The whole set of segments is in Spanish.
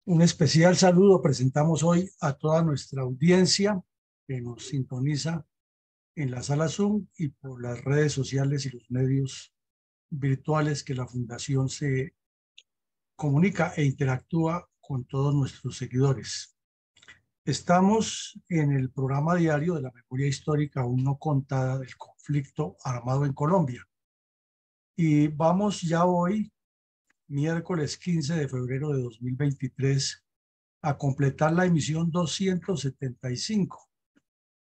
Un especial saludo presentamos hoy a toda nuestra audiencia que nos sintoniza en la sala Zoom y por las redes sociales y los medios virtuales que la Fundación se comunica e interactúa con todos nuestros seguidores. Estamos en el programa diario de la memoria histórica aún no contada del conflicto armado en Colombia y vamos ya hoy, miércoles 15 de febrero de 2023, a completar la emisión 275,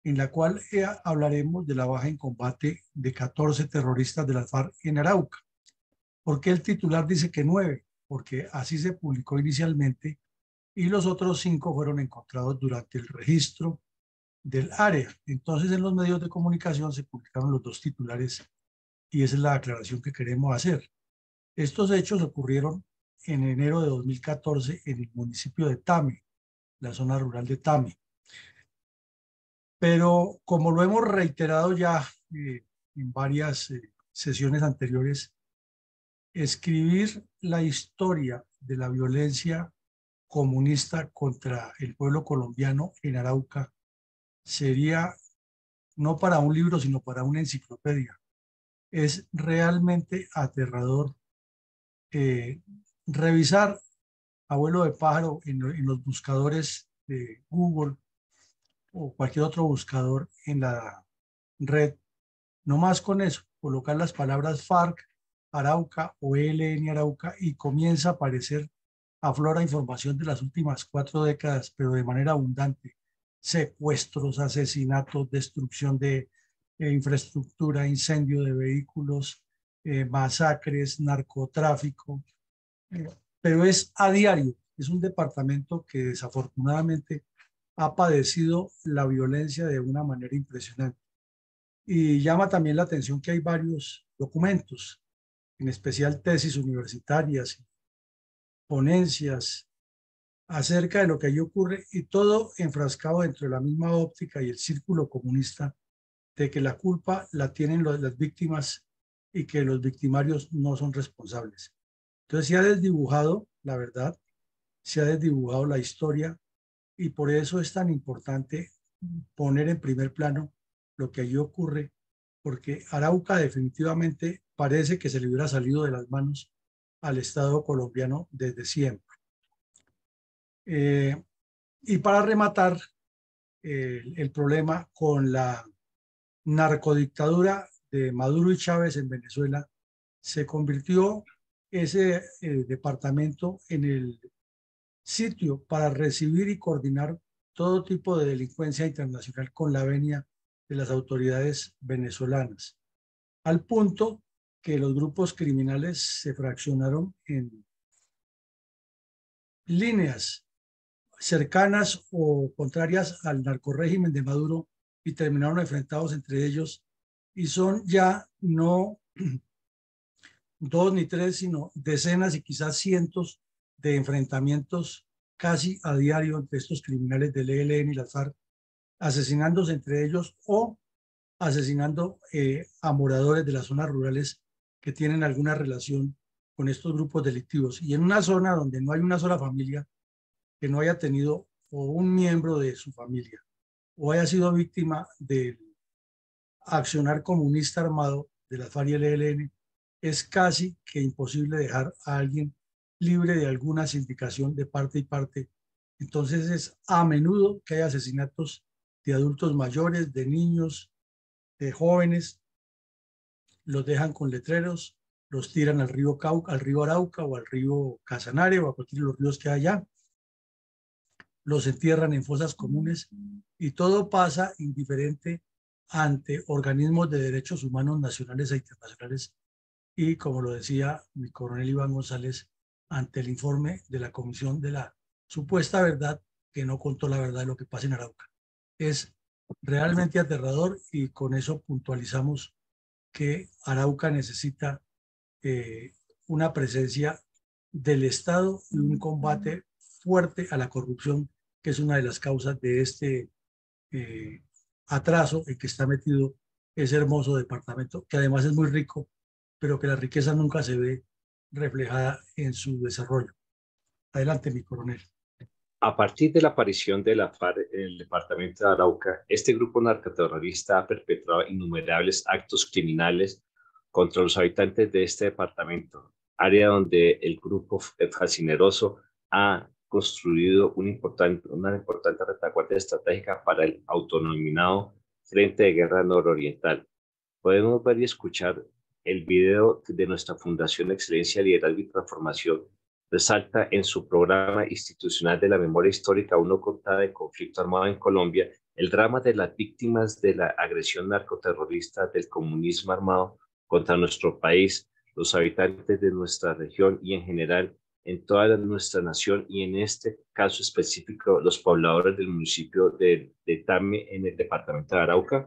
en la cual hablaremos de la baja en combate de 14 terroristas de las FARC en Arauca. ¿Por qué el titular dice que 9? Porque así se publicó inicialmente y los otros 5 fueron encontrados durante el registro del área. Entonces, en los medios de comunicación se publicaron los dos titulares y esa es la aclaración que queremos hacer. Estos hechos ocurrieron en enero de 2014 en el municipio de Tame, la zona rural de Tame. Pero como lo hemos reiterado ya en varias sesiones anteriores, escribir la historia de la violencia comunista contra el pueblo colombiano en Arauca sería no para un libro, sino para una enciclopedia. Es realmente aterrador eh, revisar abuelo de pájaro en los buscadores de Google o cualquier otro buscador en la red. No más con eso, colocar las palabras FARC, Arauca o ELN Arauca y comienza a aparecer, aflora información de las últimas 4 décadas, pero de manera abundante. Secuestros, asesinatos, destrucción de infraestructura, incendio de vehículos, masacres, narcotráfico, eh, pero es a diario. Es un departamento que desafortunadamente ha padecido la violencia de una manera impresionante. Y llama también la atención que hay varios documentos, en especial tesis universitarias, ponencias acerca de lo que allí ocurre y todo enfrascado dentro de la misma óptica y el círculo comunista de que la culpa la tienen las víctimas y que los victimarios no son responsables. Entonces se ha desdibujado la verdad, se ha desdibujado la historia y por eso es tan importante poner en primer plano lo que allí ocurre, porque Arauca definitivamente parece que se le hubiera salido de las manos al Estado colombiano desde siempre. Eh, y para rematar el problema con la narcodictadura de Maduro y Chávez en Venezuela, se convirtió ese departamento en el sitio para recibir y coordinar todo tipo de delincuencia internacional con la venia de las autoridades venezolanas, al punto que los grupos criminales se fraccionaron en líneas cercanas o contrarias al narcorrégimen de Maduro y terminaron enfrentados entre ellos y son ya no dos ni tres, sino decenas y quizás cientos de enfrentamientos casi a diario entre estos criminales del ELN y las FARC, asesinándose entre ellos o asesinando a moradores de las zonas rurales que tienen alguna relación con estos grupos delictivos. Y en una zona donde no hay una sola familia que no haya tenido o un miembro de su familia o haya sido víctima del accionar comunista armado de la FARC y el ELN, es casi que imposible dejar a alguien libre de alguna sindicación de parte y parte. Entonces es a menudo que hay asesinatos de adultos mayores, de niños, de jóvenes, los dejan con letreros, los tiran al río Cauca, al río Arauca o al río Casanare o a cualquiera de los ríos que hay allá, los entierran en fosas comunes y todo pasa indiferente ante organismos de derechos humanos nacionales e internacionales y, como lo decía mi coronel Iván González, ante el informe de la Comisión de la supuesta verdad que no contó la verdad de lo que pasa en Arauca. Es realmente aterrador y con eso puntualizamos que Arauca necesita eh, una presencia del Estado y un combate fuerte a la corrupción, que es una de las causas de este eh, atraso en que está metido ese hermoso departamento, que además es muy rico, pero que la riqueza nunca se ve reflejada en su desarrollo. Adelante, mi coronel. A partir de la aparición de la FARC en el departamento de Arauca, este grupo narcoterrorista ha perpetrado innumerables actos criminales contra los habitantes de este departamento, área donde el grupo fascineroso ha construido una importante retaguardia estratégica para el autodenominado Frente de Guerra Nororiental. Podemos ver y escuchar el video de nuestra Fundación Excelencia, Liderazgo y Transformación. Resalta en su programa institucional de la memoria histórica aún no contada del conflicto armado en Colombia el drama de las víctimas de la agresión narcoterrorista del comunismo armado contra nuestro país, los habitantes de nuestra región y en general en toda nuestra nación, y en este caso específico los pobladores del municipio de Tame en el departamento de Arauca.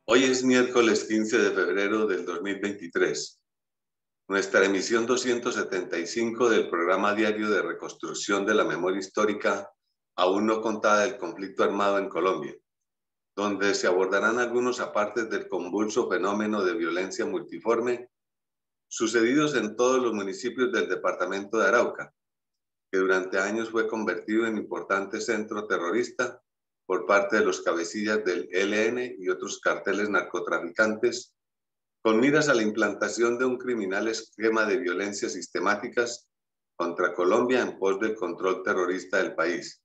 Hoy es miércoles 15 de febrero del 2023. Nuestra emisión 275 del programa diario de reconstrucción de la memoria histórica aún no contada del conflicto armado en Colombia, donde se abordarán algunos apartes del convulso fenómeno de violencia multiforme sucedidos en todos los municipios del departamento de Arauca, que durante años fue convertido en importante centro terrorista por parte de los cabecillas del ELN y otros carteles narcotraficantes, con miras a la implantación de un criminal esquema de violencias sistemáticas contra Colombia en pos del control terrorista del país.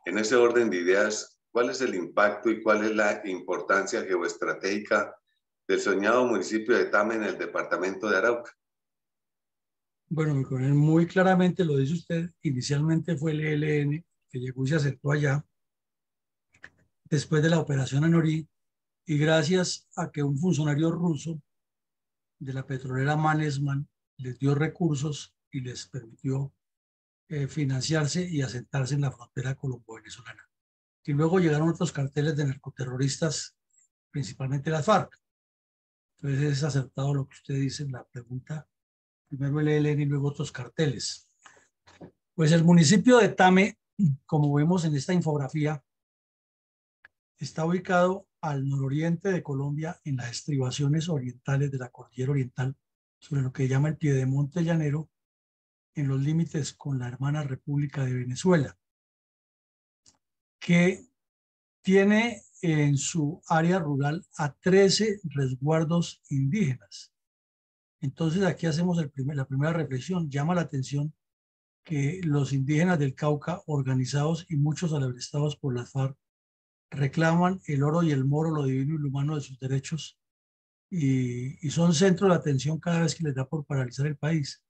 En ese orden de ideas, ¿cuál es el impacto y cuál es la importancia geoestratégica del soñado municipio de Tame en el departamento de Arauca? Bueno, mi coronel, muy claramente lo dice usted. Inicialmente fue el ELN que llegó y se acercó allá después de la operación Anorí, y gracias a que un funcionario ruso de la petrolera Mannesmann les dio recursos y les permitió financiarse y asentarse en la frontera colombo-venezolana. Y luego llegaron otros carteles de narcoterroristas, principalmente las FARC. Entonces es acertado lo que usted dice en la pregunta. Primero el ELN y luego otros carteles. Pues el municipio de Tame, como vemos en esta infografía, está ubicado al nororiente de Colombia, en las estribaciones orientales de la cordillera oriental, sobre lo que llama el Piedemonte Llanero, en los límites con la hermana República de Venezuela, que tiene en su área rural a 13 resguardos indígenas. Entonces aquí hacemos la primera reflexión. Llama la atención que los indígenas del Cauca, organizados y muchos alebrestados por las FARC, reclaman el oro y el moro, lo divino y lo humano de sus derechos, y son centro de atención cada vez que les da por paralizar el país.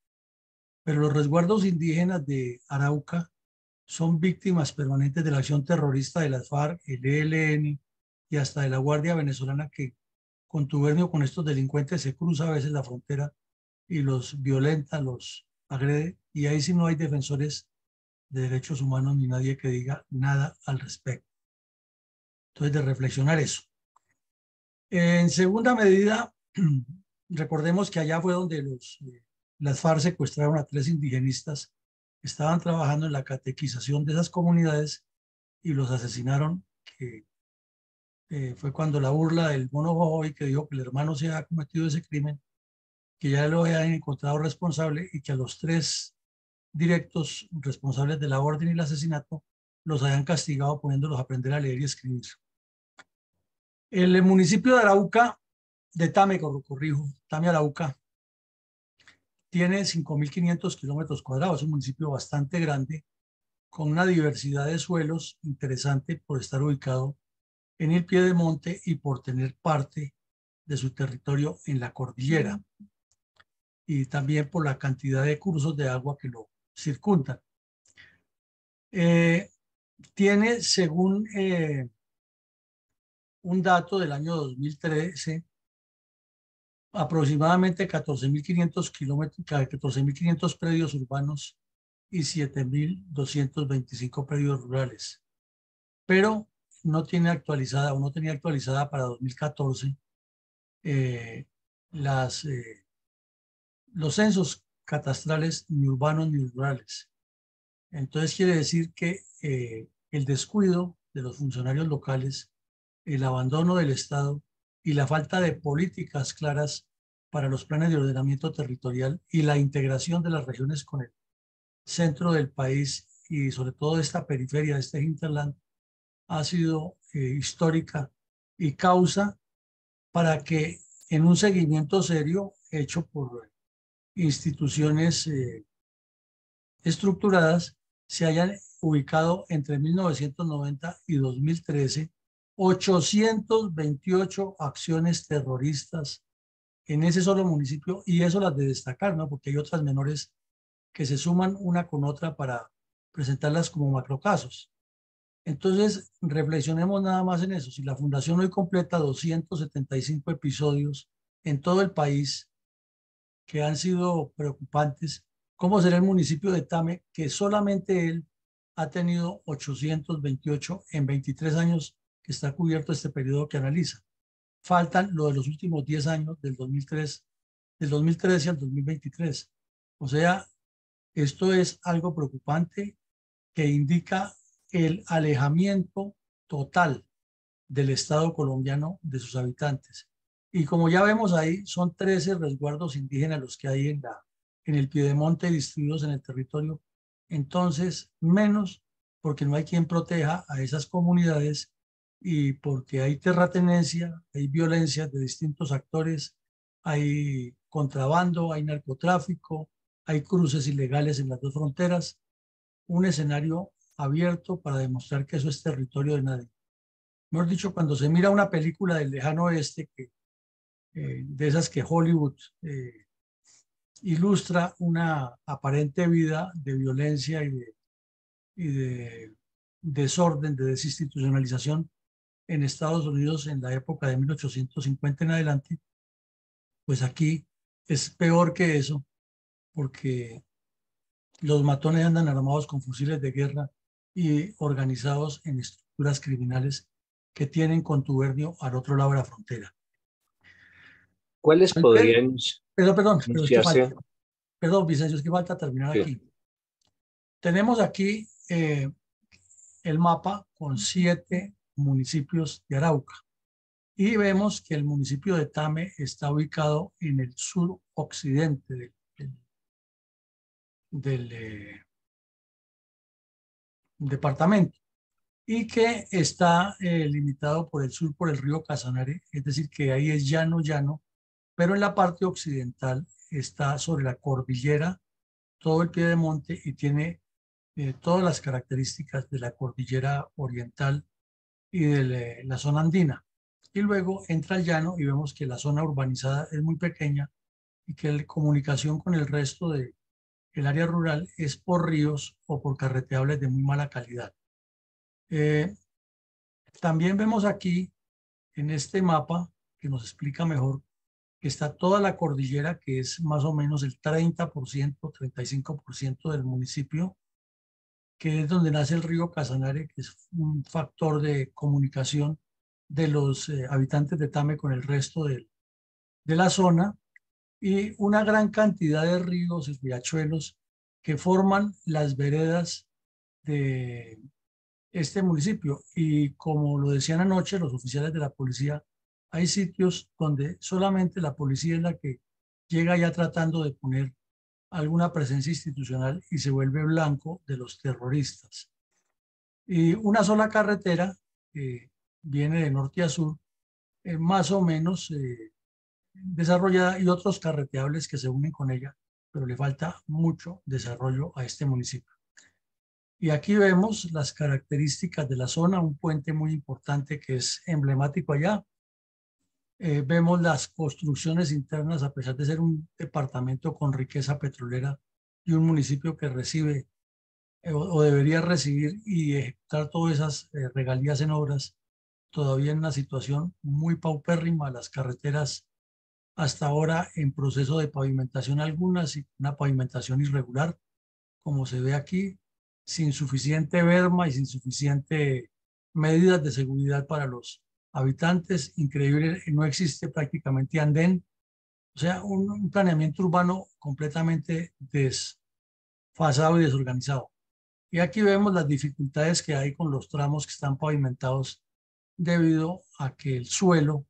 Pero los resguardos indígenas de Arauca son víctimas permanentes de la acción terrorista de las FARC, el ELN y hasta de la Guardia Venezolana, que contubernio con estos delincuentes se cruza a veces la frontera y los violenta, los agrede, y ahí sí no hay defensores de derechos humanos ni nadie que diga nada al respecto. Entonces, de reflexionar eso. En segunda medida, recordemos que allá fue donde las FARC secuestraron a 3 indigenistas que estaban trabajando en la catequización de esas comunidades y los asesinaron, que fue cuando la burla del mono Jojoy, que dijo que el hermano se había cometido ese crimen, que ya lo habían encontrado responsable y que a los 3 directos responsables de la orden y el asesinato los habían castigado poniéndolos a aprender a leer y escribir. El municipio de Arauca, de Tame, corrijo, Tame Arauca, tiene 5.500 kilómetros cuadrados, es un municipio bastante grande, con una diversidad de suelos interesante por estar ubicado en el piedemonte y por tener parte de su territorio en la cordillera, y también por la cantidad de cursos de agua que lo circundan. Tiene, según un dato del año 2013, aproximadamente 14.500 kilómetros, 14.500 predios urbanos y 7.225 predios rurales. Pero no tiene actualizada, o no tenía actualizada para 2014 los censos catastrales ni urbanos ni rurales. Entonces quiere decir que el descuido de los funcionarios locales, el abandono del Estado y la falta de políticas claras para los planes de ordenamiento territorial y la integración de las regiones con el centro del país y sobre todo esta periferia, este hinterland, ha sido histórica y causa para que en un seguimiento serio hecho por instituciones estructuradas se hayan ubicado entre 1990 y 2013 828 acciones terroristas en ese solo municipio, y eso las de destacar, ¿no? Porque hay otras menores que se suman una con otra para presentarlas como macrocasos. Entonces, reflexionemos nada más en eso. Si la Fundación hoy completa 275 episodios en todo el país que han sido preocupantes, ¿cómo será el municipio de Tame, que solamente él ha tenido 828 en 23 años que está cubierto este periodo que analiza? Faltan lo de los últimos 10 años, del 2013 al 2023. O sea, esto es algo preocupante que indica el alejamiento total del Estado colombiano de sus habitantes. Y como ya vemos ahí, son 13 resguardos indígenas los que hay en el piedemonte distribuidos en el territorio. Entonces, menos porque no hay quien proteja a esas comunidades y porque hay terratenencia, hay violencia de distintos actores, hay contrabando, hay narcotráfico, hay cruces ilegales en las 2 fronteras, un escenario abierto para demostrar que eso es territorio de nadie. Mejor dicho, cuando se mira una película del lejano oeste, de esas que Hollywood ilustra una aparente vida de violencia y de desorden, de desinstitucionalización en Estados Unidos en la época de 1850 en adelante, pues aquí es peor que eso, porque los matones andan armados con fusiles de guerra y organizados en estructuras criminales que tienen contubernio al otro lado de la frontera. ¿Cuáles podrían Perdón, pero es que falta. anunciarse? Perdón, Vicencio, es que falta terminar aquí. Tenemos aquí el mapa con 7 municipios de Arauca y vemos que el municipio de Tame está ubicado en el suroccidente del departamento y que está limitado por el sur por el río Casanare, es decir, que ahí es llano, pero en la parte occidental está sobre la cordillera, todo el piedemonte, y tiene todas las características de la cordillera oriental y de la zona andina. Y luego entra al llano y vemos que la zona urbanizada es muy pequeña y que la comunicación con el resto del área rural es por ríos o por carreteables de muy mala calidad. También vemos aquí en este mapa que nos explica mejor que está toda la cordillera, que es más o menos el 30%, 35% del municipio, que es donde nace el río Casanare, que es un factor de comunicación de los habitantes de Tame con el resto de la zona, y una gran cantidad de ríos y riachuelos que forman las veredas de este municipio. Y como lo decían anoche los oficiales de la policía, hay sitios donde solamente la policía es la que llega ya tratando de poner alguna presencia institucional y se vuelve blanco de los terroristas. Y una sola carretera que viene de norte a sur, más o menos desarrollada, y otros carreteables que se unen con ella, pero le falta mucho desarrollo a este municipio. Y aquí vemos las características de la zona, un puente muy importante que es emblemático allá. Vemos las construcciones internas, a pesar de ser un departamento con riqueza petrolera y un municipio que recibe o debería recibir y ejecutar todas esas regalías en obras, todavía en una situación muy paupérrima. Las carreteras hasta ahora en proceso de pavimentación, algunas y una pavimentación irregular, como se ve aquí, sin suficiente berma y sin suficiente medidas de seguridad para los habitantes. Increíble, no existe prácticamente andén, o sea, un planeamiento urbano completamente desfasado y desorganizado. Y aquí vemos las dificultades que hay con los tramos que están pavimentados debido a que el suelo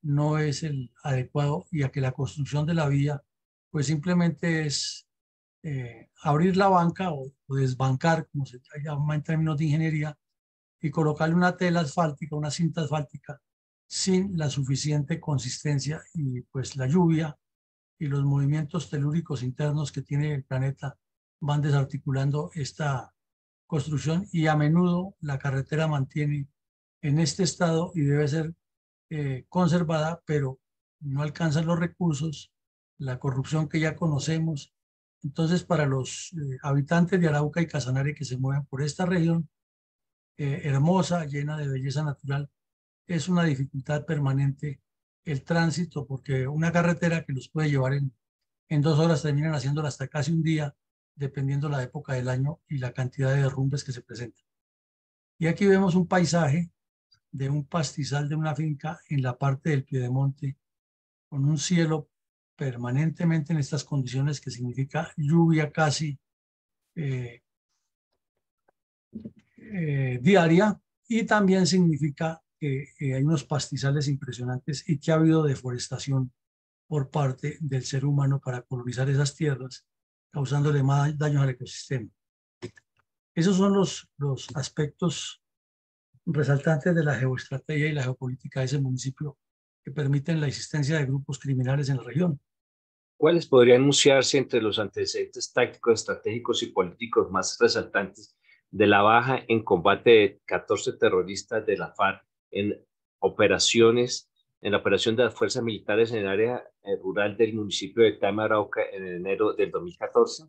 no es el adecuado y a que la construcción de la vía pues simplemente es abrir la banca o desbancar, como se llama en términos de ingeniería, y colocarle una tela asfáltica, una cinta asfáltica, sin la suficiente consistencia, y pues la lluvia y los movimientos telúricos internos que tiene el planeta van desarticulando esta construcción, y a menudo la carretera mantiene en este estado y debe ser conservada, pero no alcanzan los recursos, la corrupción que ya conocemos. Entonces, para los habitantes de Arauca y Casanare que se mueven por esta región hermosa, llena de belleza natural, es una dificultad permanente el tránsito, porque una carretera que los puede llevar en 2 horas terminan haciéndola hasta casi un día, dependiendo la época del año y la cantidad de derrumbes que se presentan. Y aquí vemos un paisaje de un pastizal de una finca en la parte del piedemonte, con un cielo permanentemente en estas condiciones, que significa lluvia casi diaria, y también significa que hay unos pastizales impresionantes y que ha habido deforestación por parte del ser humano para colonizar esas tierras, causándole más daños al ecosistema. Esos son los aspectos resaltantes de la geoestrategia y la geopolítica de ese municipio que permiten la existencia de grupos criminales en la región. ¿Cuáles podrían anunciarse entre los antecedentes tácticos, estratégicos y políticos más resaltantes de la baja en combate de 14 terroristas de la FARC en la operación de las fuerzas militares en el área rural del municipio de Tame, Arauca, en enero del 2014?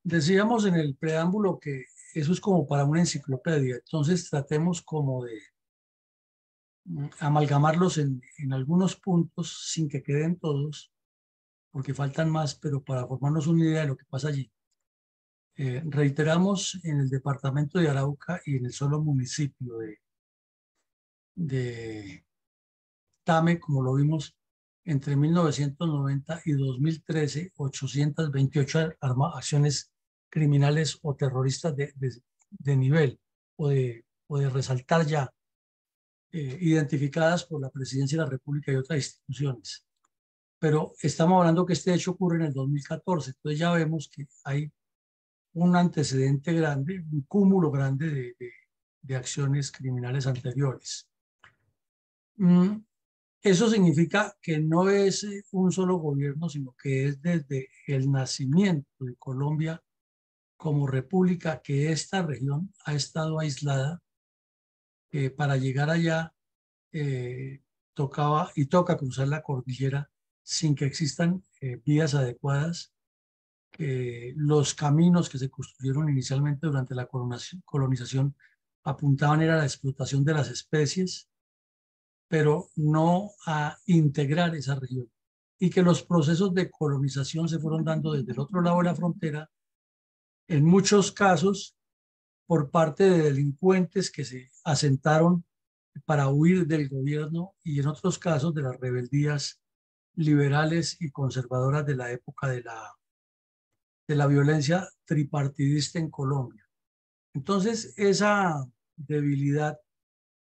Decíamos en el preámbulo que eso es como para una enciclopedia, entonces tratemos como de amalgamarlos en algunos puntos sin que queden todos, porque faltan más, pero para formarnos una idea de lo que pasa allí. Reiteramos, en el departamento de Arauca y en el solo municipio de Tame, como lo vimos, entre 1990 y 2013, 828 acciones criminales o terroristas de nivel o de resaltar ya, identificadas por la Presidencia de la República y otras instituciones. Pero estamos hablando que este hecho ocurre en el 2014, entonces ya vemos que hay un antecedente grande, un cúmulo grande de acciones criminales anteriores. Eso significa que no es un solo gobierno, sino que es desde el nacimiento de Colombia como república que esta región ha estado aislada. Para llegar allá tocaba y toca cruzar la cordillera sin que existan vías adecuadas. Los caminos que se construyeron inicialmente durante la colonización apuntaban era a la explotación de las especies, pero no a integrar esa región. Y que los procesos de colonización se fueron dando desde el otro lado de la frontera, en muchos casos por parte de delincuentes que se asentaron para huir del gobierno y en otros casos de las rebeldías liberales y conservadoras de la época de la violencia tripartidista en Colombia. Entonces, esa debilidad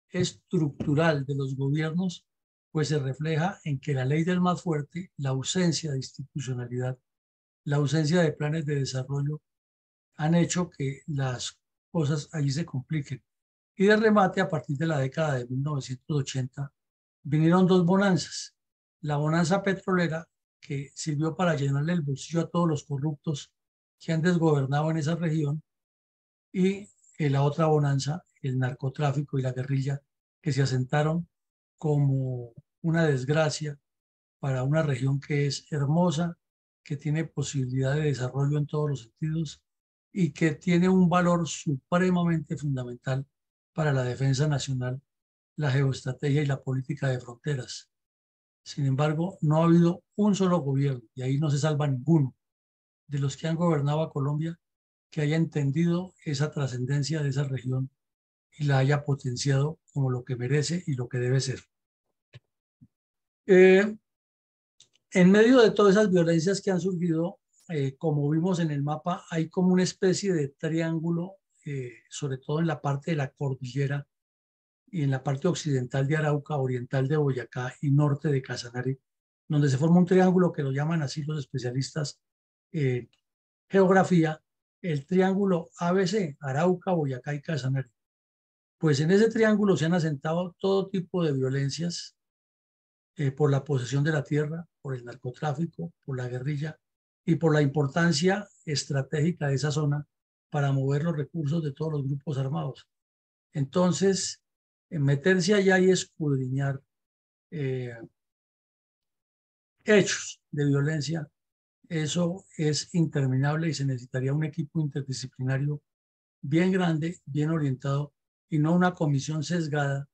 estructural de los gobiernos pues se refleja en que la ley del más fuerte, la ausencia de institucionalidad, la ausencia de planes de desarrollo han hecho que las cosas allí se compliquen. Y de remate, a partir de la década de 1980, vinieron dos bonanzas. La bonanza petrolera, que sirvió para llenarle el bolsillo a todos los corruptos que han desgobernado en esa región, y la otra bonanza, el narcotráfico y la guerrilla, que se asentaron como una desgracia para una región que es hermosa, que tiene posibilidad de desarrollo en todos los sentidos y que tiene un valor supremamente fundamental para la defensa nacional, la geoestrategia y la política de fronteras. Sin embargo, no ha habido un solo gobierno, y ahí no se salva ninguno, de los que han gobernado a Colombia que haya entendido esa trascendencia de esa región y la haya potenciado como lo que merece y lo que debe ser. En medio de todas esas violencias que han surgido, como vimos en el mapa, hay como una especie de triángulo, sobre todo en la parte de la cordillera y en la parte occidental de Arauca, oriental de Boyacá y norte de Casanare, donde se forma un triángulo que lo llaman así los especialistas geografía, el triángulo ABC, Arauca, Boyacá y Casanare. Pues en ese triángulo se han asentado todo tipo de violencias por la posesión de la tierra, por el narcotráfico, por la guerrilla y por la importancia estratégica de esa zona para mover los recursos de todos los grupos armados. Entonces, meterse allá y escudriñar hechos de violencia, eso es interminable y se necesitaría un equipo interdisciplinario bien grande, bien orientado y no una comisión sesgada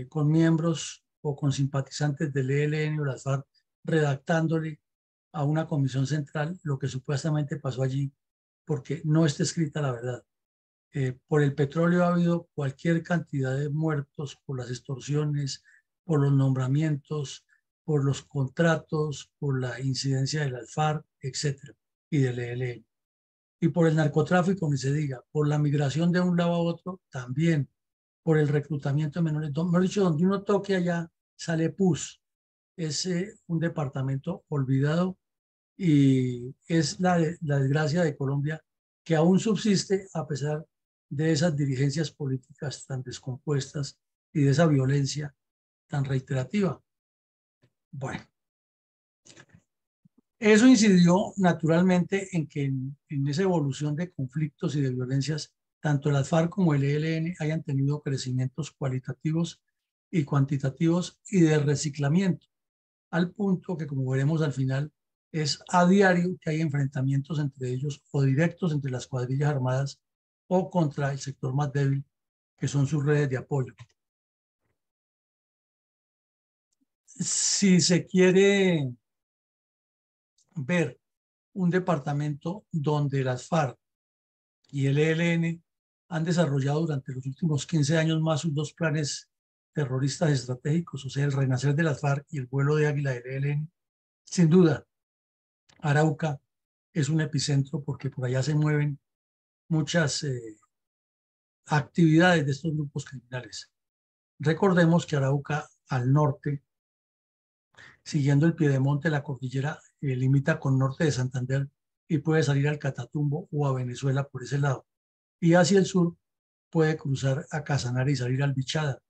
con miembros o con simpatizantes del ELN o las FARC redactándole a una comisión central lo que supuestamente pasó allí, porque no está escrita la verdad. Por el petróleo ha habido cualquier cantidad de muertos por las extorsiones, por los nombramientos, por los contratos, por la incidencia del FARC, etcétera, y del ELN. Y por el narcotráfico, ni se diga, por la migración de un lado a otro, también, por el reclutamiento de menores. Mejor dicho, donde uno toque allá, sale pus. Es un departamento olvidado y es la desgracia de Colombia que aún subsiste a pesar de esas dirigencias políticas tan descompuestas y de esa violencia tan reiterativa. Bueno, eso incidió naturalmente en que en esa evolución de conflictos y de violencias, tanto las FARC como el ELN hayan tenido crecimientos cualitativos y cuantitativos y de reciclamiento, al punto que, como veremos al final, es a diario que hay enfrentamientos entre ellos o directos entre las cuadrillas armadas o contra el sector más débil, que son sus redes de apoyo. Si se quiere ver un departamento donde las FARC y el ELN han desarrollado durante los últimos 15 años más sus dos planes terroristas estratégicos, o sea, el renacer de las FARC y el vuelo de águila del ELN, sin duda, Arauca es un epicentro porque por allá se mueven muchas actividades de estos grupos criminales. Recordemos que Arauca al norte, siguiendo el piedemonte de la cordillera, limita con norte de Santander y puede salir al Catatumbo o a Venezuela por ese lado. Y hacia el sur puede cruzar a Casanare y salir al Bichada.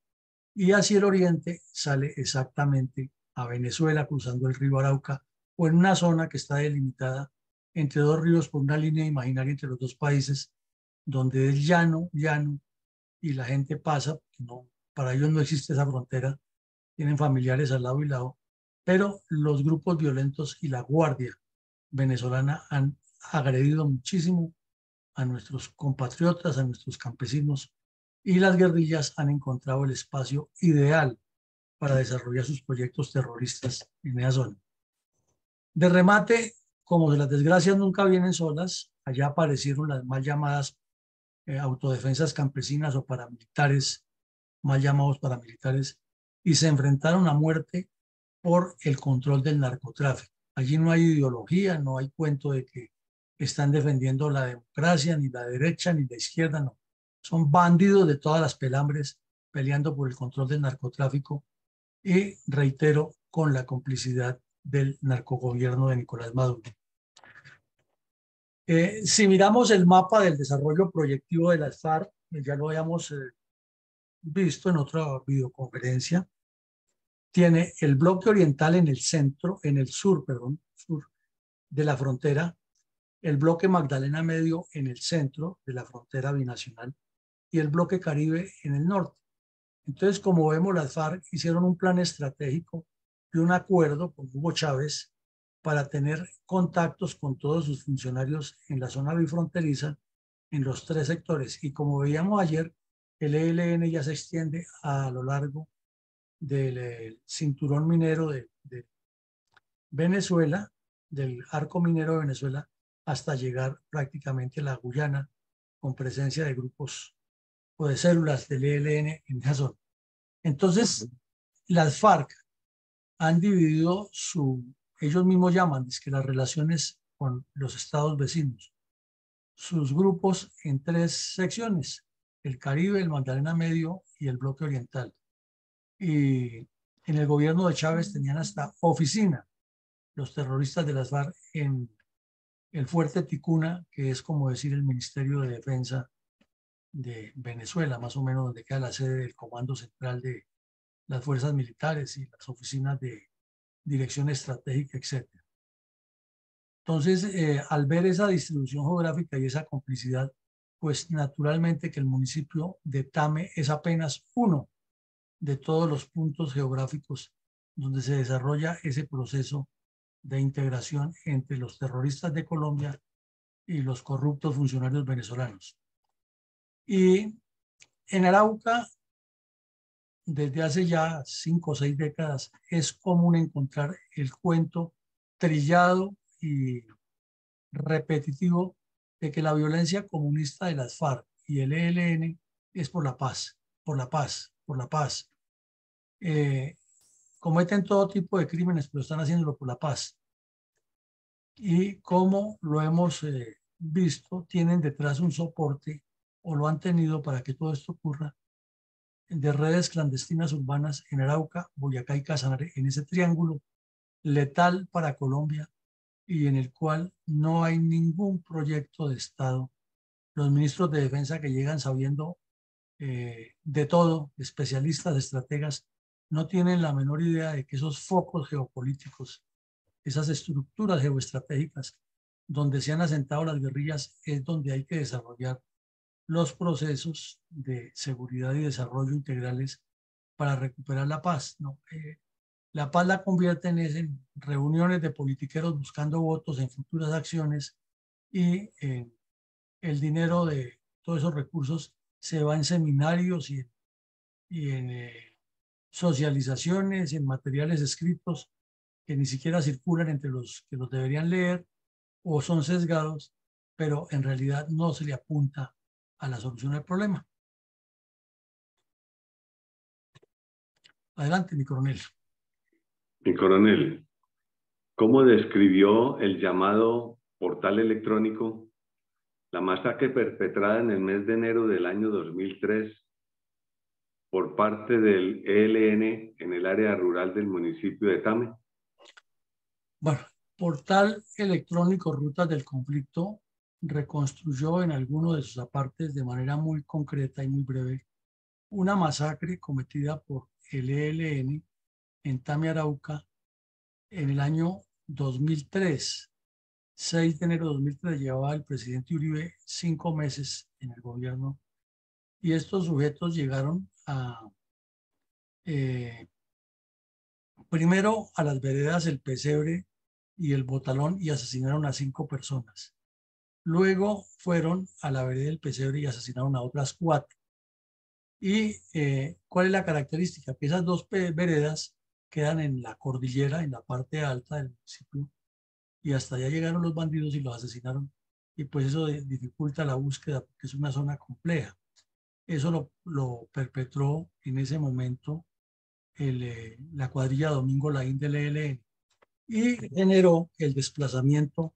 Y hacia el oriente sale exactamente a Venezuela cruzando el río Arauca o en una zona que está delimitada entre dos ríos por una línea imaginaria entre los dos países, donde es llano, y la gente pasa, no, para ellos no existe esa frontera, tienen familiares al lado y lado, pero los grupos violentos y la guardia venezolana han agredido muchísimo a nuestros compatriotas, a nuestros campesinos, y las guerrillas han encontrado el espacio ideal para desarrollar sus proyectos terroristas en esa zona. De remate, como de las desgracias nunca vienen solas, allá aparecieron las mal llamadas autodefensas campesinas o paramilitares, mal llamados paramilitares, y se enfrentaron a muerte por el control del narcotráfico. Allí no hay ideología, no hay cuento de que están defendiendo la democracia, ni la derecha, ni la izquierda, no. Son bandidos de todas las pelambres peleando por el control del narcotráfico y, reitero, con la complicidad del narcogobierno de Nicolás Maduro. Si miramos el mapa del desarrollo proyectivo de las FARC, ya lo habíamos visto en otra videoconferencia, tiene el bloque oriental en el centro, en el sur, perdón, sur de la frontera, el bloque Magdalena Medio en el centro de la frontera binacional y el bloque Caribe en el norte. Entonces, como vemos, las FARC hicieron un plan estratégico y un acuerdo con Hugo Chávez para tener contactos con todos sus funcionarios en la zona bifronteriza en los tres sectores. Y como veíamos ayer, el ELN ya se extiende a lo largo del cinturón minero de Venezuela, del arco minero de Venezuela, hasta llegar prácticamente a la Guyana, con presencia de grupos o de células del ELN en esa zona. Entonces, las FARC han dividido ellos mismos llaman, es que las relaciones con los estados vecinos, sus grupos en tres secciones, el Caribe, el Magdalena Medio y el bloque oriental. Y en el gobierno de Chávez tenían hasta oficina los terroristas de las FARC en el fuerte Ticuna, que es como decir el Ministerio de Defensa de Venezuela, más o menos donde queda la sede del Comando Central de las Fuerzas Militares y las oficinas de Dirección Estratégica, etc. Entonces, al ver esa distribución geográfica y esa complicidad, pues naturalmente que el municipio de Tame es apenas uno de todos los puntos geográficos donde se desarrolla ese proceso de integración entre los terroristas de Colombia y los corruptos funcionarios venezolanos. Y en Arauca, desde hace ya 5 o 6 décadas, es común encontrar el cuento trillado y repetitivo de que la violencia comunista de las FARC y el ELN es por la paz, por la paz, por la paz. Cometen todo tipo de crímenes, pero están haciéndolo por la paz. Y como lo hemos visto, tienen detrás un soporte, o lo han tenido para que todo esto ocurra, de redes clandestinas urbanas en Arauca, Boyacá y Casanare, en ese triángulo letal para Colombia y en el cual no hay ningún proyecto de Estado. Los ministros de defensa que llegan sabiendo de todo, especialistas, estrategas, no tienen la menor idea de que esos focos geopolíticos, esas estructuras geoestratégicas donde se han asentado las guerrillas, es donde hay que desarrollar los procesos de seguridad y desarrollo integrales para recuperar la paz, ¿no? La paz la convierten en reuniones de politiqueros buscando votos en futuras acciones y el dinero de todos esos recursos se va en seminarios y en socializaciones y en materiales escritos que ni siquiera circulan entre los que los deberían leer o son sesgados, pero en realidad no se le apunta a la solución del problema. Adelante, mi coronel. Mi coronel, ¿cómo describió el llamado portal electrónico la masacre perpetrada en el mes de enero del año 2003 por parte del ELN en el área rural del municipio de Tame? Bueno, portal electrónico Rutas del Conflicto reconstruyó en alguno de sus apartes de manera muy concreta y muy breve una masacre cometida por el ELN en Tame, Arauca, en el año 2003. 6 de enero de 2003 llevaba el presidente Uribe 5 meses en el gobierno y estos sujetos llegaron primero a las veredas El Pesebre y El Botalón y asesinaron a 5 personas. Luego fueron a la vereda del Pesebre y asesinaron a otras 4. ¿Y cuál es la característica? Que esas dos veredas quedan en la cordillera, en la parte alta del municipio, y hasta allá llegaron los bandidos y los asesinaron. Y pues eso dificulta la búsqueda porque es una zona compleja. Eso lo perpetró en ese momento la cuadrilla Domingo Laín del ELN y generó el desplazamiento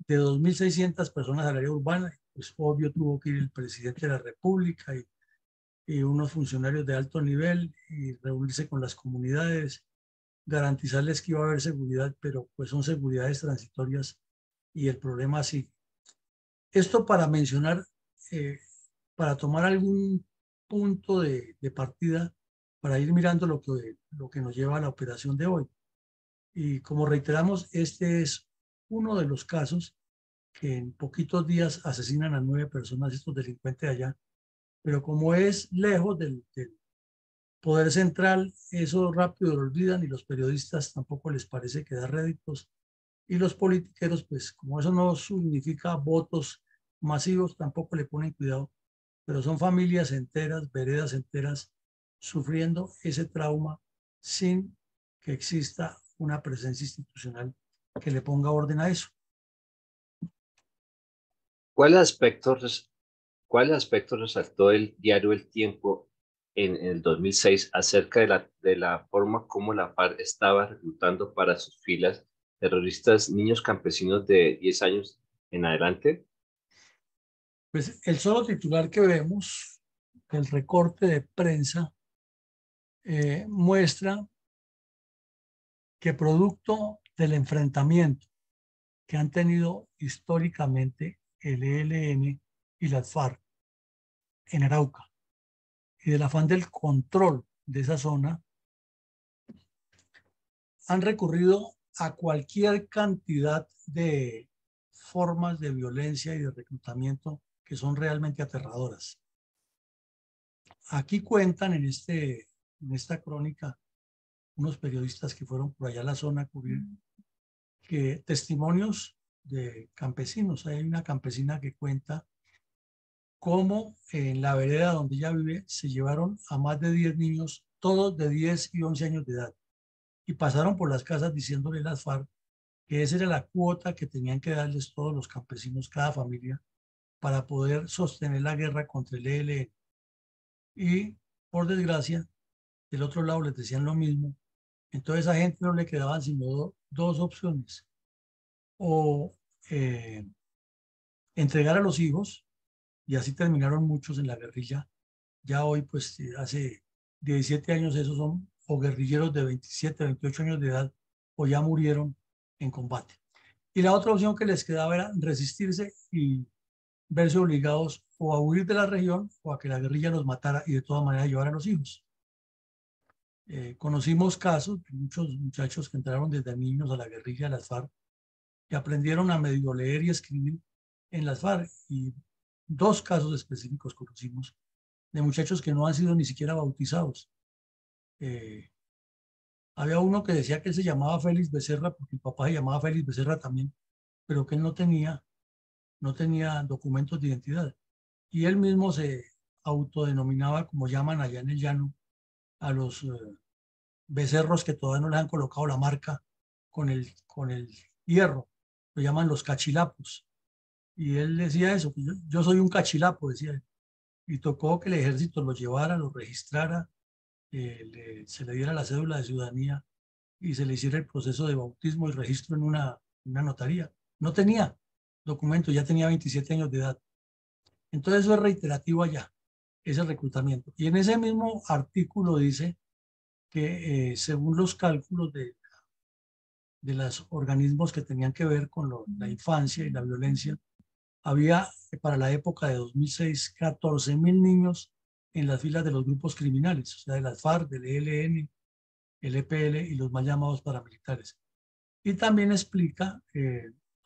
de 2.600 personas al área urbana. Pues obvio tuvo que ir el presidente de la República y unos funcionarios de alto nivel y reunirse con las comunidades, garantizarles que iba a haber seguridad, pero pues son seguridades transitorias y el problema sigue. Esto para mencionar, eh, para tomar algún punto de partida, para ir mirando lo que nos lleva a la operación de hoy. Y como reiteramos, este es uno de los casos que en poquitos días asesinan a 9 personas, estos delincuentes de allá, pero como es lejos del poder central, eso rápido lo olvidan y los periodistas tampoco les parece que da réditos. Y los politiqueros, pues como eso no significa votos masivos, tampoco le ponen cuidado, pero son familias enteras, veredas enteras, sufriendo ese trauma sin que exista una presencia institucional que le ponga orden a eso. ¿Cuál aspecto, cuál aspecto resaltó el diario El Tiempo en el 2006 acerca de la forma como la FARC estaba reclutando para sus filas terroristas niños campesinos de 10 años en adelante? Pues el solo titular que vemos, el recorte de prensa, muestra que producto del enfrentamiento que han tenido históricamente el ELN y las FARC en Arauca y del afán del control de esa zona, han recurrido a cualquier cantidad de formas de violencia y de reclutamiento que son realmente aterradoras. Aquí cuentan en esta crónica unos periodistas que fueron por allá a la zona a cubrir que testimonios de campesinos. Hay una campesina que cuenta cómo en la vereda donde ella vive se llevaron a más de 10 niños, todos de 10 y 11 años de edad, y pasaron por las casas diciéndole a las FARC que esa era la cuota que tenían que darles todos los campesinos, cada familia, para poder sostener la guerra contra el ELN. Y por desgracia, del otro lado les decían lo mismo. Entonces a esa gente no le quedaban sino dos opciones: o entregar a los hijos, y así terminaron muchos en la guerrilla. Ya hoy, pues hace 17 años, esos son o guerrilleros de 27, 28 años de edad, o ya murieron en combate. Y la otra opción que les quedaba era resistirse y verse obligados o a huir de la región o a que la guerrilla los matara y de todas maneras llevar a los hijos. Conocimos casos de muchos muchachos que entraron desde niños a la guerrilla de las FARC y aprendieron a medio leer y escribir en las FARC, y 2 casos específicos conocimos de muchachos que no han sido ni siquiera bautizados. Había uno que decía que él se llamaba Félix Becerra porque el papá se llamaba Félix Becerra también, pero que él no tenía documentos de identidad. Y él mismo se autodenominaba, como llaman allá en el llano, a los becerros que todavía no les han colocado la marca con el hierro. Lo llaman los cachilapos. Y él decía eso, que yo soy un cachilapo, decía él. Y tocó que el ejército lo llevara, lo registrara, se le diera la cédula de ciudadanía y se le hiciera el proceso de bautismo y registro en una notaría. No tenía documento, ya tenía 27 años de edad. Entonces eso es reiterativo allá, ese reclutamiento. Y en ese mismo artículo dice que según los cálculos de los organismos que tenían que ver con la infancia y la violencia, había para la época de 2006 14.000 niños en las filas de los grupos criminales, o sea, de las FARC, del ELN, el EPL y los mal llamados paramilitares. Y también explica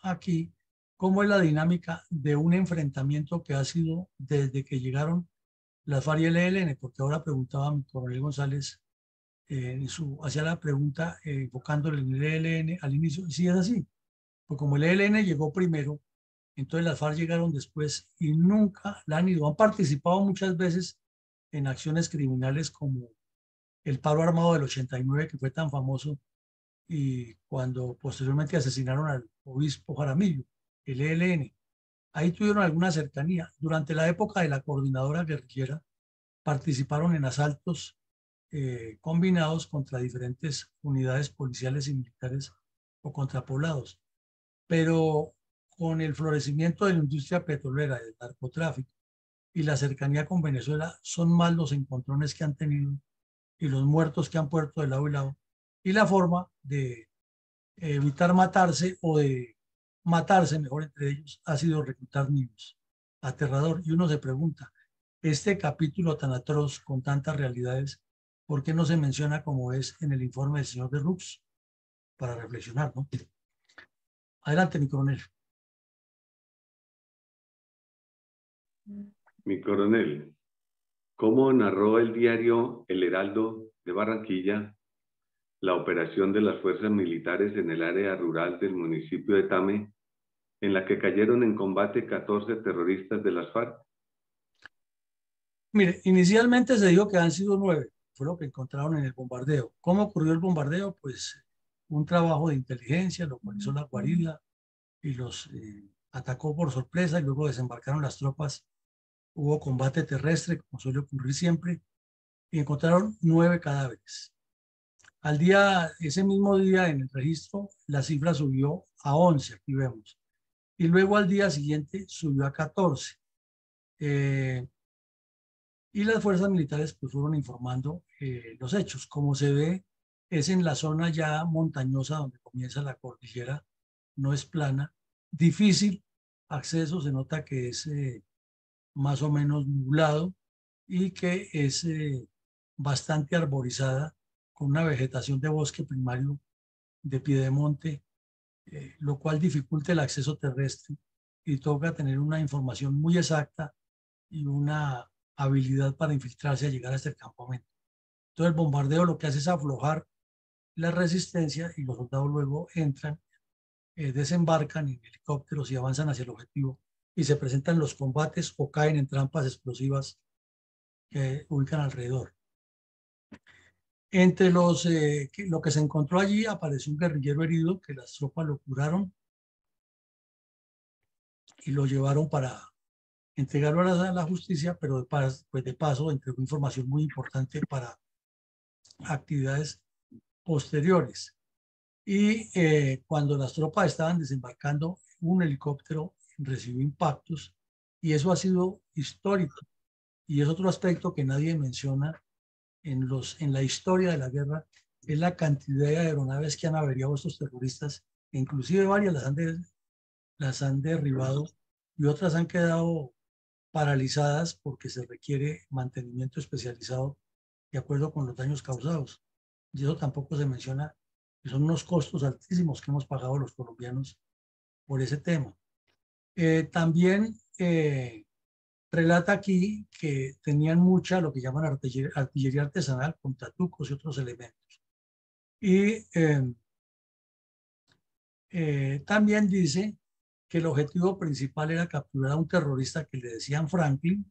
aquí cómo es la dinámica de un enfrentamiento que ha sido desde que llegaron las FARC y el ELN, porque ahora preguntaba mi coronel González, hacía la pregunta enfocándole en el ELN al inicio, y sí es así, pues como el ELN llegó primero, entonces las FARC llegaron después y nunca la han ido. Han participado muchas veces en acciones criminales como el paro armado del 89, que fue tan famoso, y cuando posteriormente asesinaron al obispo Jaramillo, el ELN. Ahí tuvieron alguna cercanía. Durante la época de la coordinadora guerrillera, participaron en asaltos combinados contra diferentes unidades policiales y militares o contra poblados. Pero con el florecimiento de la industria petrolera, del narcotráfico y la cercanía con Venezuela, son más los encontrones que han tenido y los muertos que han puesto de lado y lado. Y la forma de evitar matarse o de matarse mejor entre ellos ha sido reclutar niños. Aterrador. Y uno se pregunta, este capítulo tan atroz con tantas realidades, ¿por qué no se menciona como es en el informe del señor de Rux? Para reflexionar, ¿no? Adelante, mi coronel. Mi coronel, ¿cómo narró el diario El Heraldo de Barranquilla la operación de las fuerzas militares en el área rural del municipio de Tame, en la que cayeron en combate 14 terroristas de las FARC? Mire, inicialmente se dijo que han sido 9, fue lo que encontraron en el bombardeo. ¿Cómo ocurrió el bombardeo? Pues un trabajo de inteligencia, localizó la guarida y los atacó por sorpresa y luego desembarcaron las tropas. Hubo combate terrestre, como suele ocurrir siempre, y encontraron 9 cadáveres. Ese mismo día en el registro, la cifra subió a 11, aquí vemos. Y luego al día siguiente subió a 14. Y las fuerzas militares pues fueron informando los hechos. Como se ve, es en la zona ya montañosa donde comienza la cordillera, no es plana, difícil acceso, se nota que es más o menos nublado y que es bastante arborizada con una vegetación de bosque primario de piedemonte, lo cual dificulta el acceso terrestre y toca tener una información muy exacta y una habilidad para infiltrarse a llegar hasta el campamento. Entonces el bombardeo lo que hace es aflojar la resistencia y los soldados luego entran, desembarcan en helicópteros y avanzan hacia el objetivo y se presentan los combates o caen en trampas explosivas que ubican alrededor. Entre lo que se encontró allí apareció un guerrillero herido que las tropas lo curaron y lo llevaron para entregarlo a la justicia, pero de paso entregó información muy importante para actividades posteriores. Y cuando las tropas estaban desembarcando, un helicóptero recibió impactos y eso ha sido histórico. Y es otro aspecto que nadie menciona en la historia de la guerra, es la cantidad de aeronaves que han averiado estos terroristas. Inclusive varias las han derribado y otras han quedado paralizadas porque se requiere mantenimiento especializado de acuerdo con los daños causados. Y eso tampoco se menciona, que son unos costos altísimos que hemos pagado los colombianos por ese tema. También relata aquí que tenían mucha lo que llaman artillería artesanal con tatucos y otros elementos. Y también dice que el objetivo principal era capturar a un terrorista que le decían Franklin,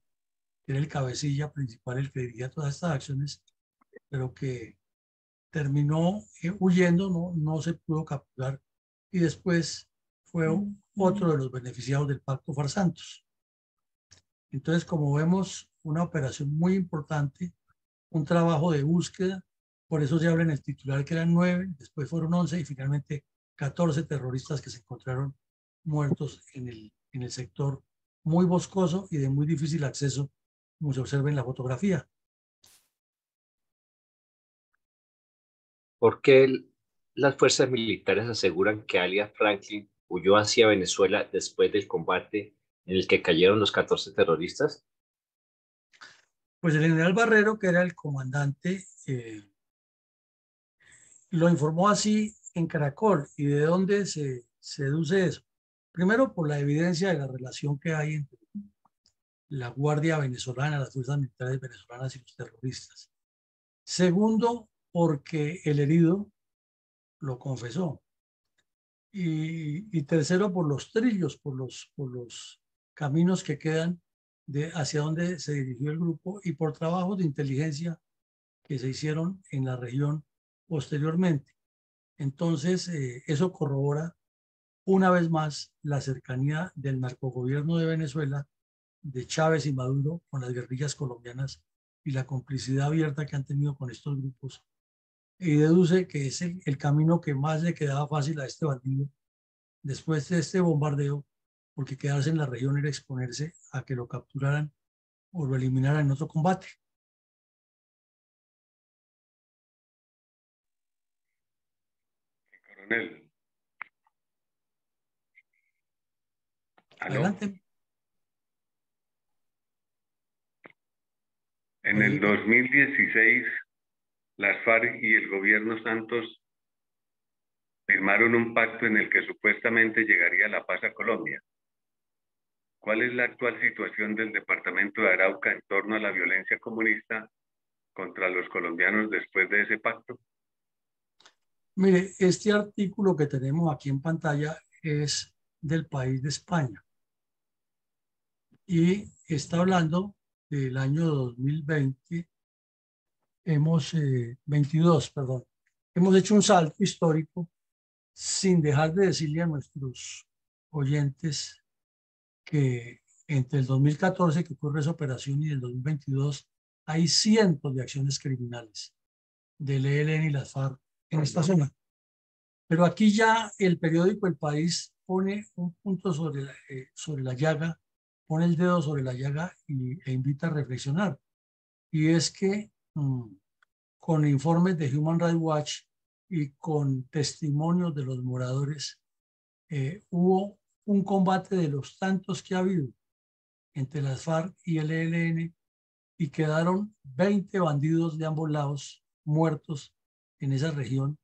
que era el cabecilla principal, el que dirigía todas estas acciones, pero que terminó huyendo, no se pudo capturar y después fue otro de los beneficiados del Pacto Farsantos. Entonces, como vemos, una operación muy importante, un trabajo de búsqueda, por eso se habla en el titular que eran 9, después fueron 11 y finalmente 14 terroristas que se encontraron muertos en el sector muy boscoso y de muy difícil acceso, como se observa en la fotografía. ¿Por qué las fuerzas militares aseguran que alias Franklin huyó hacia Venezuela después del combate en el que cayeron los 14 terroristas? Pues el general Barrero, que era el comandante, lo informó así en Caracol. ¿Y de dónde se deduce eso? Primero, por la evidencia de la relación que hay entre la Guardia Venezolana, las fuerzas militares venezolanas y los terroristas. Segundo, porque el herido lo confesó. Y tercero, por los trillos, por los caminos que quedan de hacia dónde se dirigió el grupo y por trabajos de inteligencia que se hicieron en la región posteriormente. Entonces, eso corrobora una vez más la cercanía del narcogobierno de Venezuela, de Chávez y Maduro, con las guerrillas colombianas y la complicidad abierta que han tenido con estos grupos. Y deduce que es el camino que más le quedaba fácil a este bandido después de este bombardeo, porque quedarse en la región era exponerse a que lo capturaran o lo eliminaran en otro combate. Coronel. ¿Aló? Adelante. En el 2016, las FARC y el gobierno Santos firmaron un pacto en el que supuestamente llegaría la paz a Colombia. ¿Cuál es la actual situación del departamento de Arauca en torno a la violencia comunista contra los colombianos después de ese pacto? Mire, este artículo que tenemos aquí en pantalla es del país de España y está hablando del año 2020, 22, perdón. Hemos hecho un salto histórico sin dejar de decirle a nuestros oyentes que entre el 2014 que ocurre esa operación y el 2022 hay cientos de acciones criminales del ELN y las FARC en esta zona. Pero aquí ya el periódico El País pone un punto sobre la llaga, pone el dedo sobre la llaga e invita a reflexionar. Y es que con informes de Human Rights Watch y con testimonios de los moradores, hubo un combate de los tantos que ha habido entre las FARC y el ELN y quedaron 20 bandidos de ambos lados muertos en esa región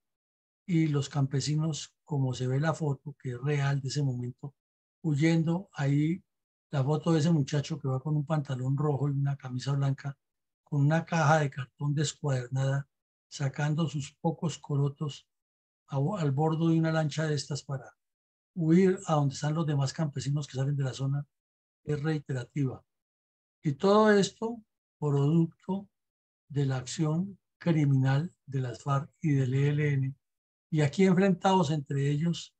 y los campesinos, como se ve la foto, que es real de ese momento, huyendo. Ahí la foto de ese muchacho que va con un pantalón rojo y una camisa blanca, con una caja de cartón descuadernada, sacando sus pocos corotos al bordo de una lancha de estas para huir a donde están los demás campesinos que salen de la zona, es reiterativa. Y todo esto producto de la acción criminal de las FARC y del ELN, y aquí enfrentados entre ellos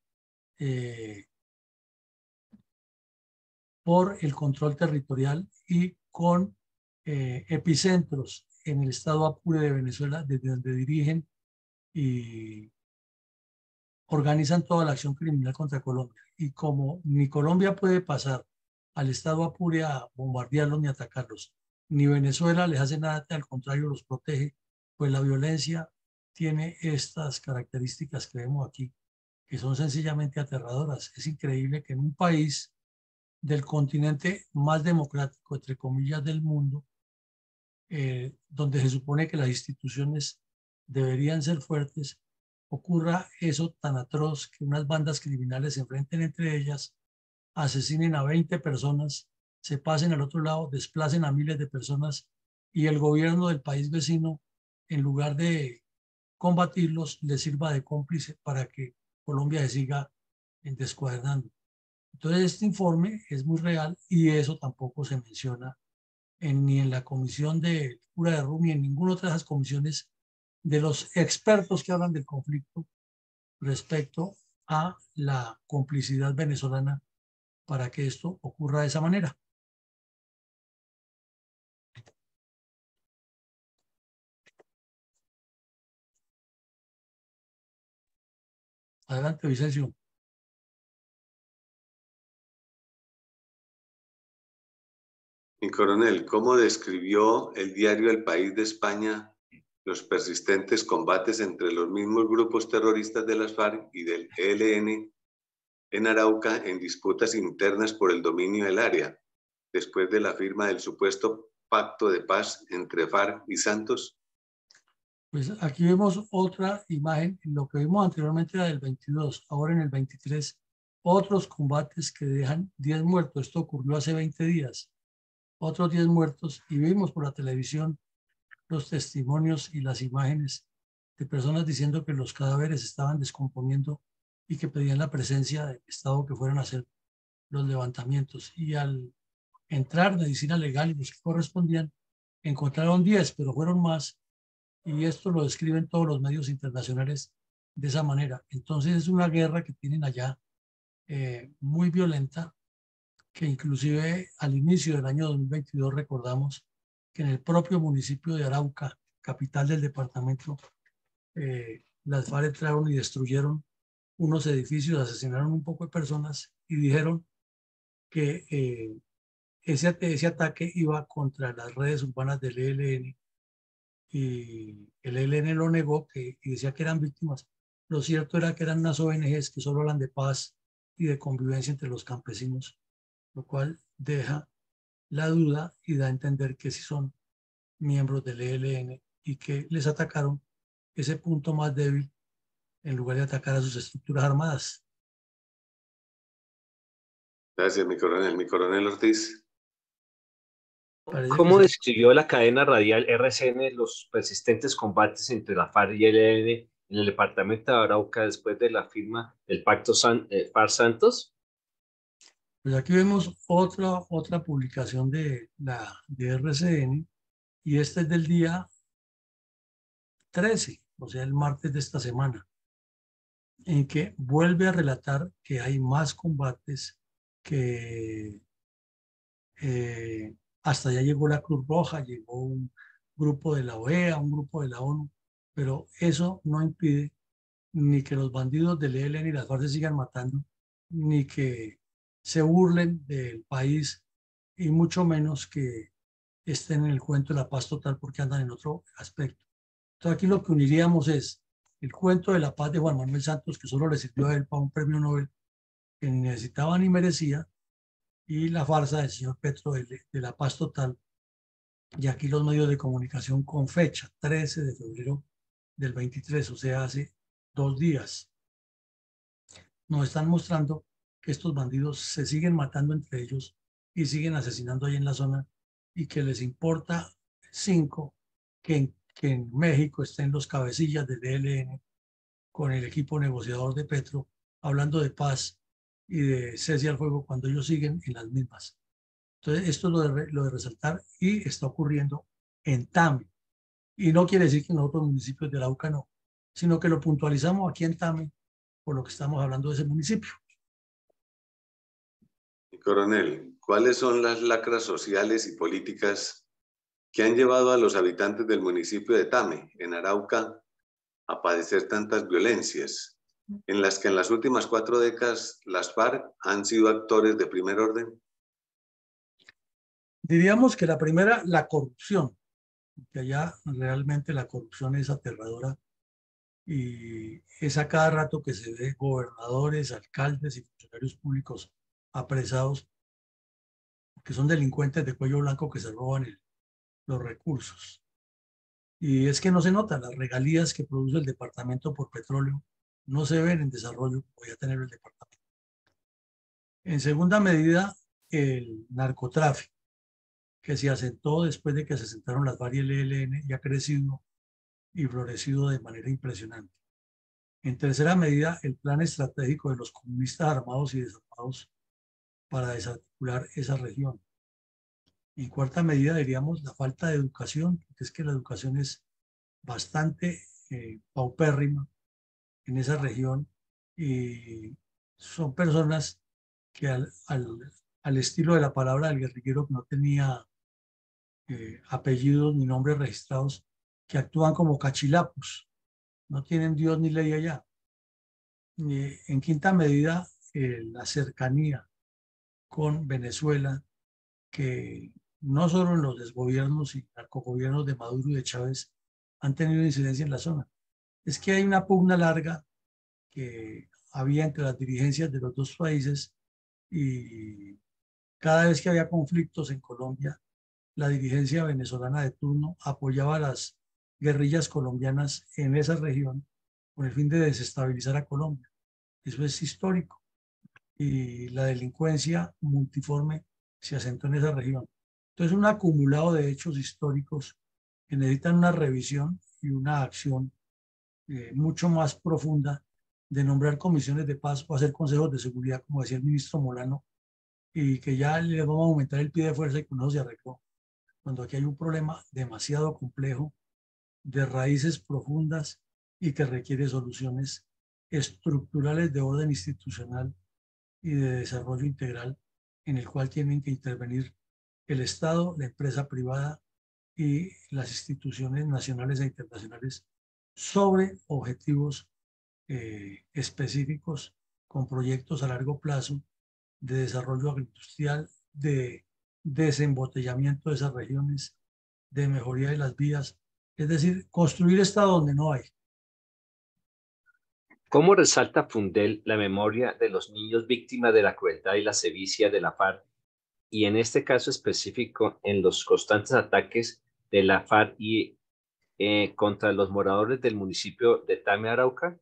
por el control territorial y con epicentros en el estado Apure de Venezuela, desde donde dirigen y organizan toda la acción criminal contra Colombia. Y como ni Colombia puede pasar al estado Apure a bombardearlos ni atacarlos, ni Venezuela les hace nada, al contrario los protege, pues la violencia tiene estas características que vemos aquí, que son sencillamente aterradoras. Es increíble que en un país del continente más democrático, entre comillas, del mundo, donde se supone que las instituciones deberían ser fuertes, ocurra eso tan atroz que unas bandas criminales se enfrenten entre ellas, asesinen a 20 personas, se pasen al otro lado, desplacen a miles de personas y el gobierno del país vecino, en lugar de combatirlos, les sirva de cómplice para que Colombia se siga descuadernando. Entonces, este informe es muy real y eso tampoco se menciona ni en la comisión de cura de Rum ni en ninguna otra de esas comisiones de los expertos que hablan del conflicto respecto a la complicidad venezolana para que esto ocurra de esa manera. Adelante, Vicencio. Mi coronel, ¿cómo describió el diario El País de España los persistentes combates entre los mismos grupos terroristas de las FARC y del ELN en Arauca en disputas internas por el dominio del área, después de la firma del supuesto pacto de paz entre FARC y Santos? Pues aquí vemos otra imagen. Lo que vimos anteriormente era del 22, ahora en el 23, otros combates que dejan 10 muertos. Esto ocurrió hace 20 días. Otros 10 muertos y vimos por la televisión los testimonios y las imágenes de personas diciendo que los cadáveres estaban descomponiendo y que pedían la presencia del Estado que fueran a hacer los levantamientos. Y al entrar, medicina legal y los que correspondían, encontraron 10, pero fueron más, y esto lo describen todos los medios internacionales de esa manera. Entonces es una guerra que tienen allá muy violenta, que inclusive al inicio del año 2022 recordamos que en el propio municipio de Arauca, capital del departamento, las FARC entraron y destruyeron unos edificios, asesinaron un poco de personas y dijeron que ese ataque iba contra las redes urbanas del ELN, y el ELN lo negó y decía que eran víctimas. Lo cierto era que eran unas ONGs que solo hablan de paz y de convivencia entre los campesinos, lo cual deja la duda y da a entender que sí son miembros del ELN y que les atacaron ese punto más débil en lugar de atacar a sus estructuras armadas. Gracias, mi coronel. Mi coronel Ortiz. ¿Cómo describió la cadena radial RCN los persistentes combates entre la FARC y el ELN en el departamento de Arauca después de la firma del Pacto FARC-Santos? Pues aquí vemos otra publicación de RCN, y este es del día 13, o sea, el martes de esta semana, en que vuelve a relatar que hay más combates, que hasta allá llegó la Cruz Roja, llegó un grupo de la OEA, un grupo de la ONU, pero eso no impide ni que los bandidos del ELN y las FARC se sigan matando, ni que se burlen del país, y mucho menos que estén en el cuento de la paz total porque andan en otro aspecto. Entonces aquí lo que uniríamos es el cuento de la paz de Juan Manuel Santos, que solo le sirvió a él para un premio Nobel que ni necesitaba ni merecía, y la farsa del señor Petro de la paz total. Y aquí los medios de comunicación con fecha 13 de febrero del 23, o sea, hace 2 días, nos están mostrando que estos bandidos se siguen matando entre ellos y siguen asesinando ahí en la zona, y que les importa 5 que en México estén los cabecillas del ELN con el equipo negociador de Petro hablando de paz y de cese al fuego cuando ellos siguen en las mismas. Entonces, esto es lo de resaltar, y está ocurriendo en Tame. Y no quiere decir que en otros municipios de Arauca no, sino que lo puntualizamos aquí en Tame por lo que estamos hablando de ese municipio. Coronel, ¿cuáles son las lacras sociales y políticas que han llevado a los habitantes del municipio de Tame, en Arauca, a padecer tantas violencias, en las que en las últimas 4 décadas las FARC han sido actores de primer orden? Diríamos que la primera, la corrupción, que allá realmente la corrupción es aterradora, y es a cada rato que se ve gobernadores, alcaldes y funcionarios públicos apresados, que son delincuentes de cuello blanco que se roban los recursos. Y es que no se nota, las regalías que produce el departamento por petróleo no se ven en desarrollo que voy a tener el departamento. En segunda medida, el narcotráfico, que se asentó después de que se asentaron las FARC y el ELN, y ha crecido y florecido de manera impresionante. En tercera medida, el plan estratégico de los comunistas armados y desarmados para desarticular esa región. En cuarta medida, diríamos la falta de educación, porque es que la educación es bastante paupérrima en esa región, y son personas que al estilo de la palabra del guerrillero, que no tenía apellidos ni nombres registrados, que actúan como cachilapos, no tienen Dios ni ley allá. En quinta medida, la cercanía con Venezuela, que no solo en los desgobiernos y narcogobiernos de Maduro y de Chávez han tenido incidencia en la zona. Es que hay una pugna larga que había entre las dirigencias de los dos países, y cada vez que había conflictos en Colombia, la dirigencia venezolana de turno apoyaba a las guerrillas colombianas en esa región con el fin de desestabilizar a Colombia. Eso es histórico, y la delincuencia multiforme se asentó en esa región. Entonces, un acumulado de hechos históricos que necesitan una revisión y una acción mucho más profunda, de nombrar comisiones de paz o hacer consejos de seguridad, como decía el ministro Molano, y que ya le vamos a aumentar el pie de fuerza y que no se arregló, cuando aquí hay un problema demasiado complejo, de raíces profundas y que requiere soluciones estructurales de orden institucional y de desarrollo integral, en el cual tienen que intervenir el Estado, la empresa privada y las instituciones nacionales e internacionales sobre objetivos específicos con proyectos a largo plazo de desarrollo agroindustrial, de desembotellamiento de esas regiones, de mejoría de las vías, es decir, construir Estado donde no hay. ¿Cómo resalta Fundel la memoria de los niños víctimas de la crueldad y la sevicia de la FARC, y en este caso específico en los constantes ataques de la FARC contra los moradores del municipio de Tame, Arauca?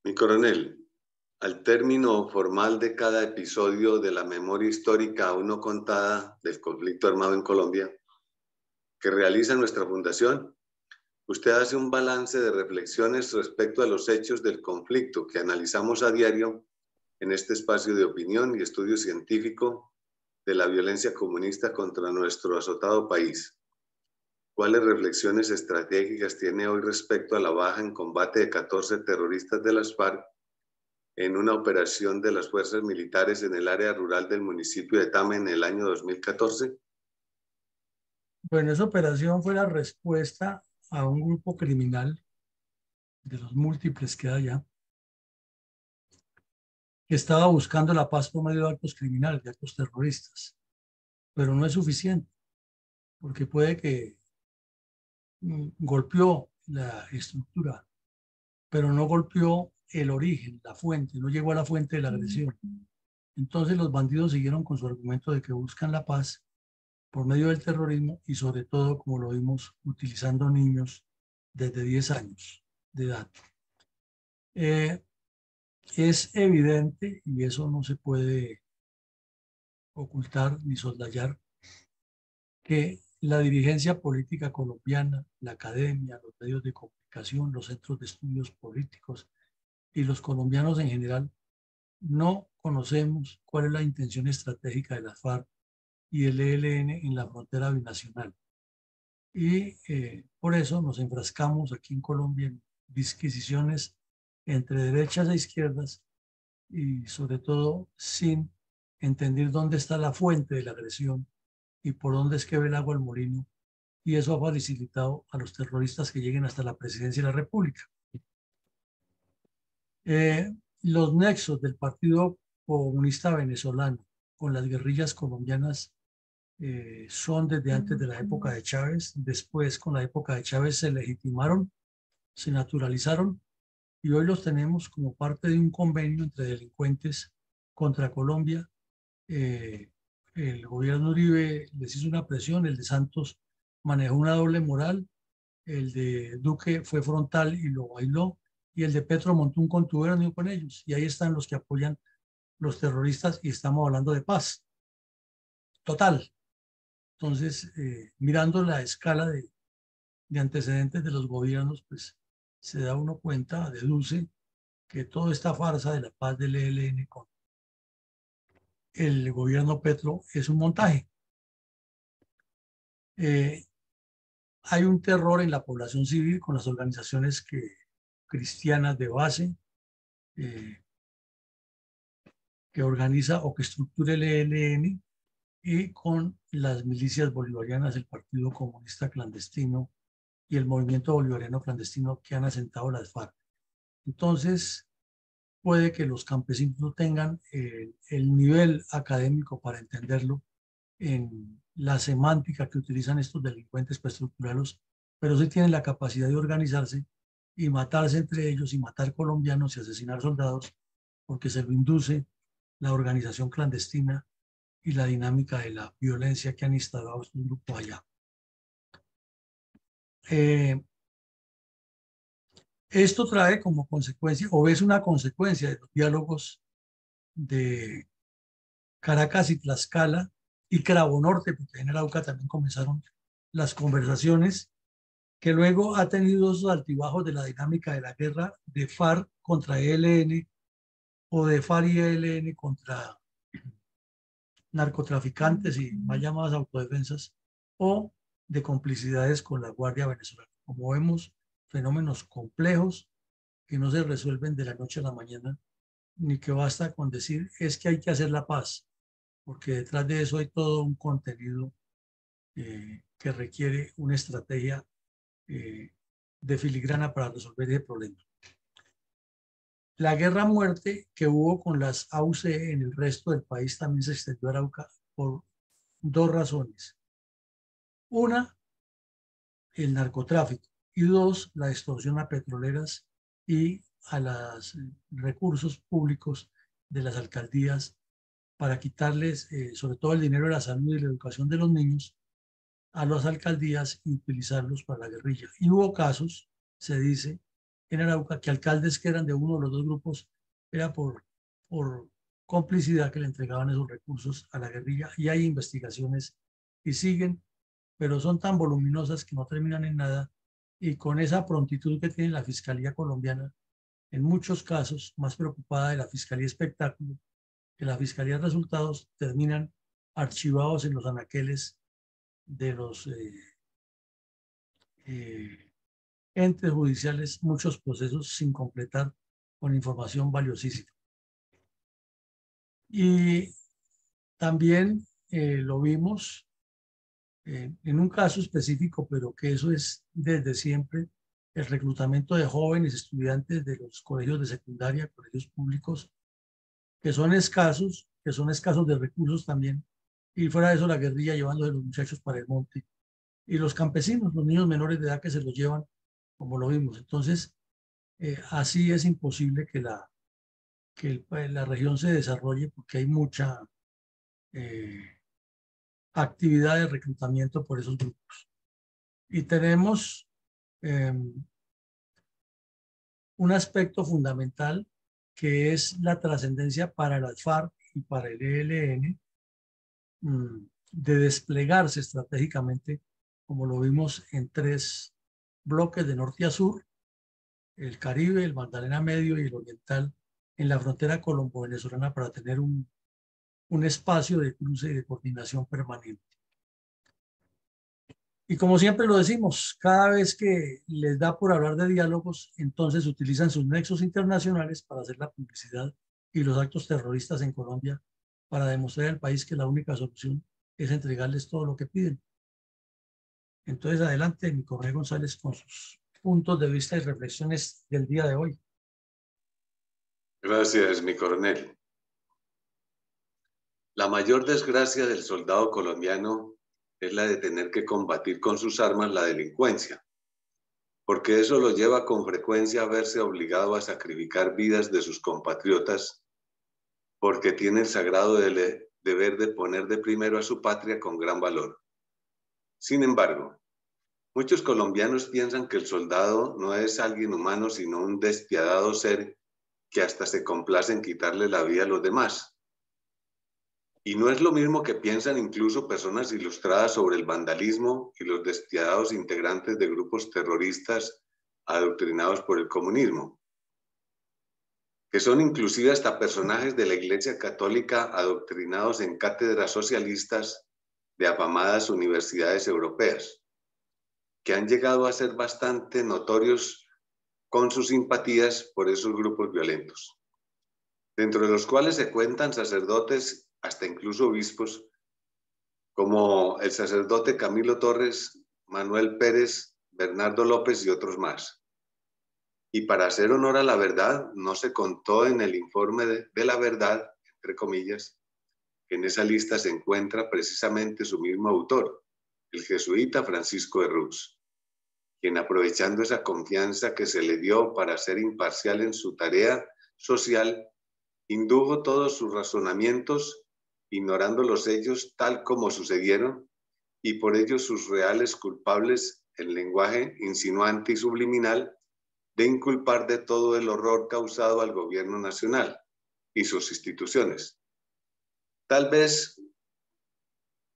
Mi coronel, al término formal de cada episodio de la memoria histórica aún no contada del conflicto armado en Colombia, que realiza nuestra fundación, usted hace un balance de reflexiones respecto a los hechos del conflicto que analizamos a diario en este espacio de opinión y estudio científico de la violencia comunista contra nuestro azotado país. ¿Cuáles reflexiones estratégicas tiene hoy respecto a la baja en combate de 14 terroristas de las FARC en una operación de las fuerzas militares en el área rural del municipio de Tame en el año 2014? Bueno, esa operación fue la respuesta a un grupo criminal de los múltiples que hay allá, que estaba buscando la paz por medio de actos criminales, de actos terroristas, pero no es suficiente, porque puede que golpeó la estructura, pero no golpeó el origen, la fuente, no llegó a la fuente de la agresión. Entonces los bandidos siguieron con su argumento de que buscan la paz por medio del terrorismo y sobre todo, como lo vimos, utilizando niños desde 10 años de edad. Es evidente, y eso no se puede ocultar ni soslayar, que la dirigencia política colombiana, la academia, los medios de comunicación, los centros de estudios políticos y los colombianos en general no conocemos cuál es la intención estratégica de las FARC y el ELN en la frontera binacional. Y por eso nos enfrascamos aquí en Colombia en disquisiciones entre derechas e izquierdas y sobre todo sin entender dónde está la fuente de la agresión y por dónde es que ve el agua al molino. Y eso ha facilitado a los terroristas que lleguen hasta la presidencia de la República. Los nexos del Partido Comunista Venezolano con las guerrillas colombianas son desde antes de la época de Chávez. Después, con la época de Chávez, se legitimaron, se naturalizaron y hoy los tenemos como parte de un convenio entre delincuentes contra Colombia. El gobierno Uribe les hizo una presión, el de Santos manejó una doble moral, el de Duque fue frontal y lo bailó, y el de Petro montó un contubernio con ellos. Y ahí están los que apoyan los terroristas y estamos hablando de paz total. Entonces, mirando la escala de antecedentes de los gobiernos, pues se da uno cuenta, deduce que toda esta farsa de la paz del ELN con el gobierno Petro es un montaje. Hay un terror en la población civil con las organizaciones cristianas de base que organiza o que estructura el ELN y con las milicias bolivarianas, el Partido Comunista Clandestino y el Movimiento Bolivariano Clandestino que han asentado las FARC. Entonces, puede que los campesinos no tengan el nivel académico para entenderlo en la semántica que utilizan estos delincuentes para estructurarlos, pero sí tienen la capacidad de organizarse y matarse entre ellos y matar colombianos y asesinar soldados, porque se lo induce la organización clandestina y la dinámica de la violencia que han instalado estos grupos allá. Esto trae como consecuencia, o es una consecuencia de los diálogos de Caracas y Tlaxcala y Cravo Norte, porque en Arauca también comenzaron las conversaciones, que luego ha tenido esos altibajos de la dinámica de la guerra de FARC contra ELN o de FARC y ELN contra narcotraficantes y más llamadas autodefensas, o de complicidades con la Guardia Venezolana. Como vemos, fenómenos complejos que no se resuelven de la noche a la mañana, ni que basta con decir es que hay que hacer la paz, porque detrás de eso hay todo un contenido que requiere una estrategia de filigrana para resolver ese problema. La guerra a muerte que hubo con las AUC en el resto del país también se extendió a Arauca por dos razones. Una, el narcotráfico, y dos, la extorsión a petroleras y a los recursos públicos de las alcaldías para quitarles sobre todo el dinero de la salud y la educación de los niños a las alcaldías y utilizarlos para la guerrilla. Y hubo casos, se dice, en Arauca, que alcaldes que eran de uno de los dos grupos era por complicidad que le entregaban esos recursos a la guerrilla, y hay investigaciones y siguen, pero son tan voluminosas que no terminan en nada, y con esa prontitud que tiene la Fiscalía colombiana, en muchos casos más preocupada de la Fiscalía Espectáculo que la Fiscalía de Resultados, terminan archivados en los anaqueles de los entes judiciales, muchos procesos sin completar con información valiosísima. Y también lo vimos en un caso específico, pero que eso es desde siempre, el reclutamiento de jóvenes estudiantes de los colegios de secundaria, colegios públicos, que son escasos de recursos también, y fuera de eso la guerrilla llevando a los muchachos para el monte, y los campesinos, los niños menores de edad que se los llevan, como lo vimos. Entonces, así es imposible que la región se desarrolle, porque hay mucha actividad de reclutamiento por esos grupos. Y tenemos un aspecto fundamental, que es la trascendencia para las FARC y para el ELN de desplegarse estratégicamente, como lo vimos en tres bloques de norte a sur: el Caribe, el Magdalena Medio y el Oriental, en la frontera colombo-venezolana, para tener un espacio de cruce y de coordinación permanente. Y como siempre lo decimos, cada vez que les da por hablar de diálogos, entonces utilizan sus nexos internacionales para hacer la publicidad y los actos terroristas en Colombia, para demostrar al país que la única solución es entregarles todo lo que piden. Entonces, adelante, mi coronel González, con sus puntos de vista y reflexiones del día de hoy. Gracias, mi coronel. La mayor desgracia del soldado colombiano es la de tener que combatir con sus armas la delincuencia, porque eso lo lleva con frecuencia a verse obligado a sacrificar vidas de sus compatriotas, porque tiene el sagrado deber de poner de primero a su patria con gran valor. Sin embargo, muchos colombianos piensan que el soldado no es alguien humano, sino un despiadado ser que hasta se complace en quitarle la vida a los demás. Y no es lo mismo que piensan incluso personas ilustradas sobre el vandalismo y los despiadados integrantes de grupos terroristas adoctrinados por el comunismo, que son inclusive hasta personajes de la Iglesia Católica adoctrinados en cátedras socialistas de afamadas universidades europeas, que han llegado a ser bastante notorios con sus simpatías por esos grupos violentos, dentro de los cuales se cuentan sacerdotes, hasta incluso obispos, como el sacerdote Camilo Torres, Manuel Pérez, Bernardo López y otros más. Y para hacer honor a la verdad, no se contó en el informe de la verdad, entre comillas, que en esa lista se encuentra precisamente su mismo autor, el jesuita Francisco de Rux, quien, aprovechando esa confianza que se le dio para ser imparcial en su tarea social, indujo todos sus razonamientos, ignorando los hechos tal como sucedieron, y por ello sus reales culpables en lenguaje insinuante y subliminal, de inculpar de todo el horror causado al gobierno nacional y sus instituciones. Tal vez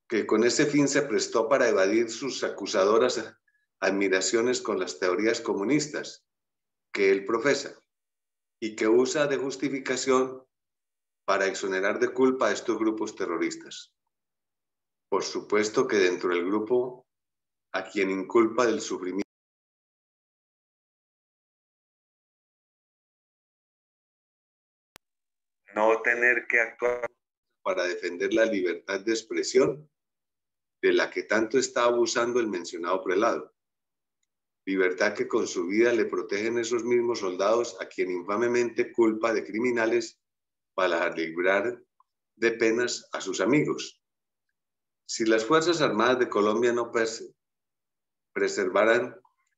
que con ese fin se prestó para evadir sus acusadoras admiraciones con las teorías comunistas que él profesa y que usa de justificación para exonerar de culpa a estos grupos terroristas. Por supuesto que dentro del grupo a quien inculpa del sufrimiento no tener que actuar para defender la libertad de expresión de la que tanto está abusando el mencionado prelado. Libertad que con su vida le protegen esos mismos soldados a quien infamemente culpa de criminales para librar de penas a sus amigos. Si las Fuerzas Armadas de Colombia no preservaran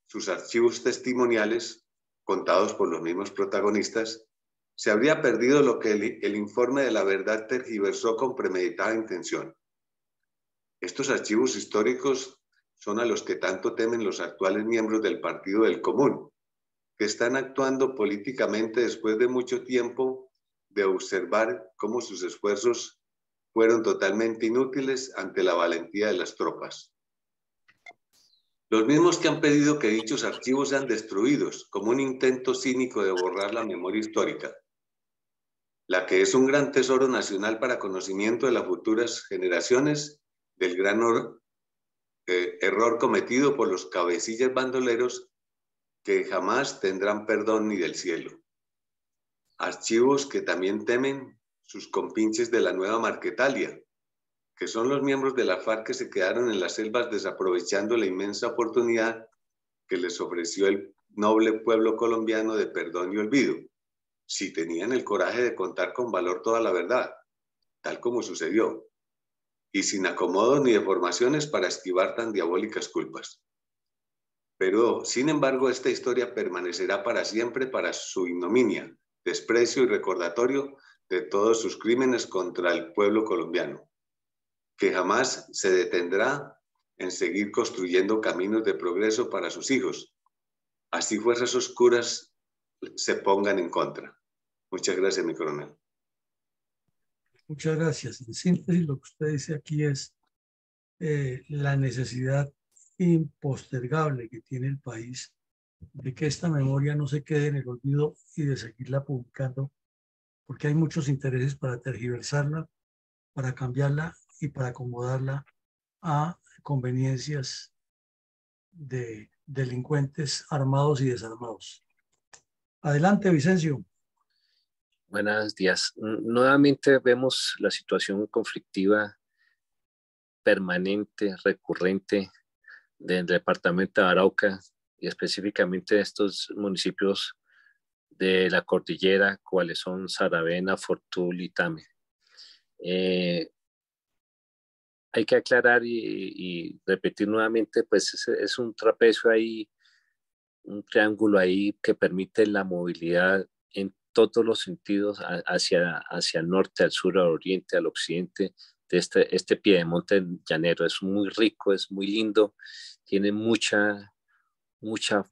sus archivos testimoniales, contados por los mismos protagonistas, se habría perdido lo que el informe de la verdad tergiversó con premeditada intención. Estos archivos históricos son a los que tanto temen los actuales miembros del Partido del Común, que están actuando políticamente después de mucho tiempo de observar cómo sus esfuerzos fueron totalmente inútiles ante la valentía de las tropas. Los mismos que han pedido que dichos archivos sean destruidos como un intento cínico de borrar la memoria histórica, la que es un gran tesoro nacional para conocimiento de las futuras generaciones del gran error cometido por los cabecillas bandoleros que jamás tendrán perdón ni del cielo. Archivos que también temen sus compinches de la nueva Marquetalia, que son los miembros de la FARC que se quedaron en las selvas desaprovechando la inmensa oportunidad que les ofreció el noble pueblo colombiano de perdón y olvido, si tenían el coraje de contar con valor toda la verdad, tal como sucedió, y sin acomodos ni deformaciones para esquivar tan diabólicas culpas. Pero, sin embargo, esta historia permanecerá para siempre para su ignominia, desprecio y recordatorio de todos sus crímenes contra el pueblo colombiano, que jamás se detendrá en seguir construyendo caminos de progreso para sus hijos, así fuerzas oscuras se pongan en contra. Muchas gracias, mi coronel. Muchas gracias. En síntesis, lo que usted dice aquí es la necesidad impostergable que tiene el país de que esta memoria no se quede en el olvido y de seguirla publicando, porque hay muchos intereses para tergiversarla, para cambiarla y para acomodarla a conveniencias de delincuentes armados y desarmados. Adelante, Vicencio. Buenos días. Nuevamente vemos la situación conflictiva permanente, recurrente del departamento de Arauca y específicamente de estos municipios de la cordillera, cuáles son Saravena, Fortul y Tame. Hay que aclarar y repetir nuevamente, pues es un trapecio ahí, un triángulo ahí que permite la movilidad en todos los sentidos hacia el norte, al sur, al oriente, al occidente de este piedemonte llanero. Es muy rico, es muy lindo, tiene mucha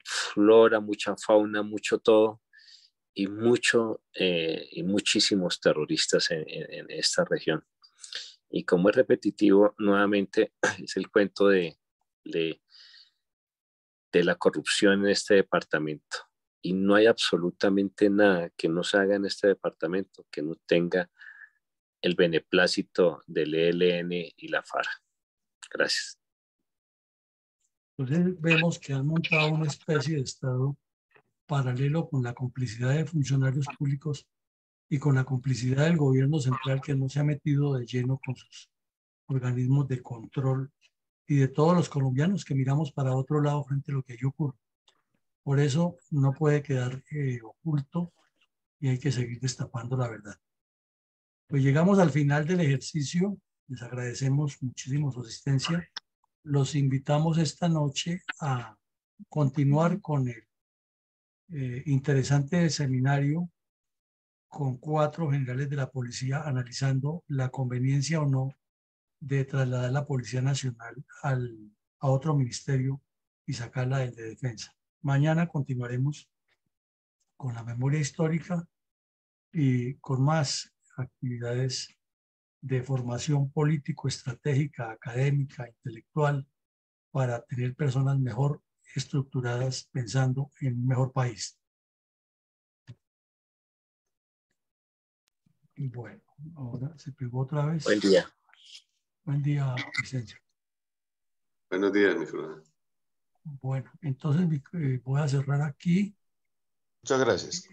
flora, mucha fauna, mucho todo y muchísimos terroristas en esta región. Y como es repetitivo, nuevamente es el cuento de la corrupción en este departamento. Y no hay absolutamente nada que no se haga en este departamento que no tenga el beneplácito del ELN y la FARC. Gracias. Entonces vemos que han montado una especie de Estado paralelo con la complicidad de funcionarios públicos y con la complicidad del gobierno central, que no se ha metido de lleno con sus organismos de control y de todos los colombianos que miramos para otro lado frente a lo que allí ocurre. Por eso no puede quedar oculto y hay que seguir destapando la verdad. Pues llegamos al final del ejercicio. Les agradecemos muchísimo su asistencia. Los invitamos esta noche a continuar con el interesante seminario con 4 generales de la policía analizando la conveniencia o no de trasladar la Policía Nacional a otro ministerio y sacarla del de defensa. Mañana continuaremos con la memoria histórica y con más actividades de formación político-estratégica, académica, intelectual, para tener personas mejor estructuradas pensando en un mejor país. Y bueno, ahora se pegó otra vez. Buen día. Buen día, Vicencio. Buenos días, mi Flora. Bueno, entonces voy a cerrar aquí. Muchas gracias.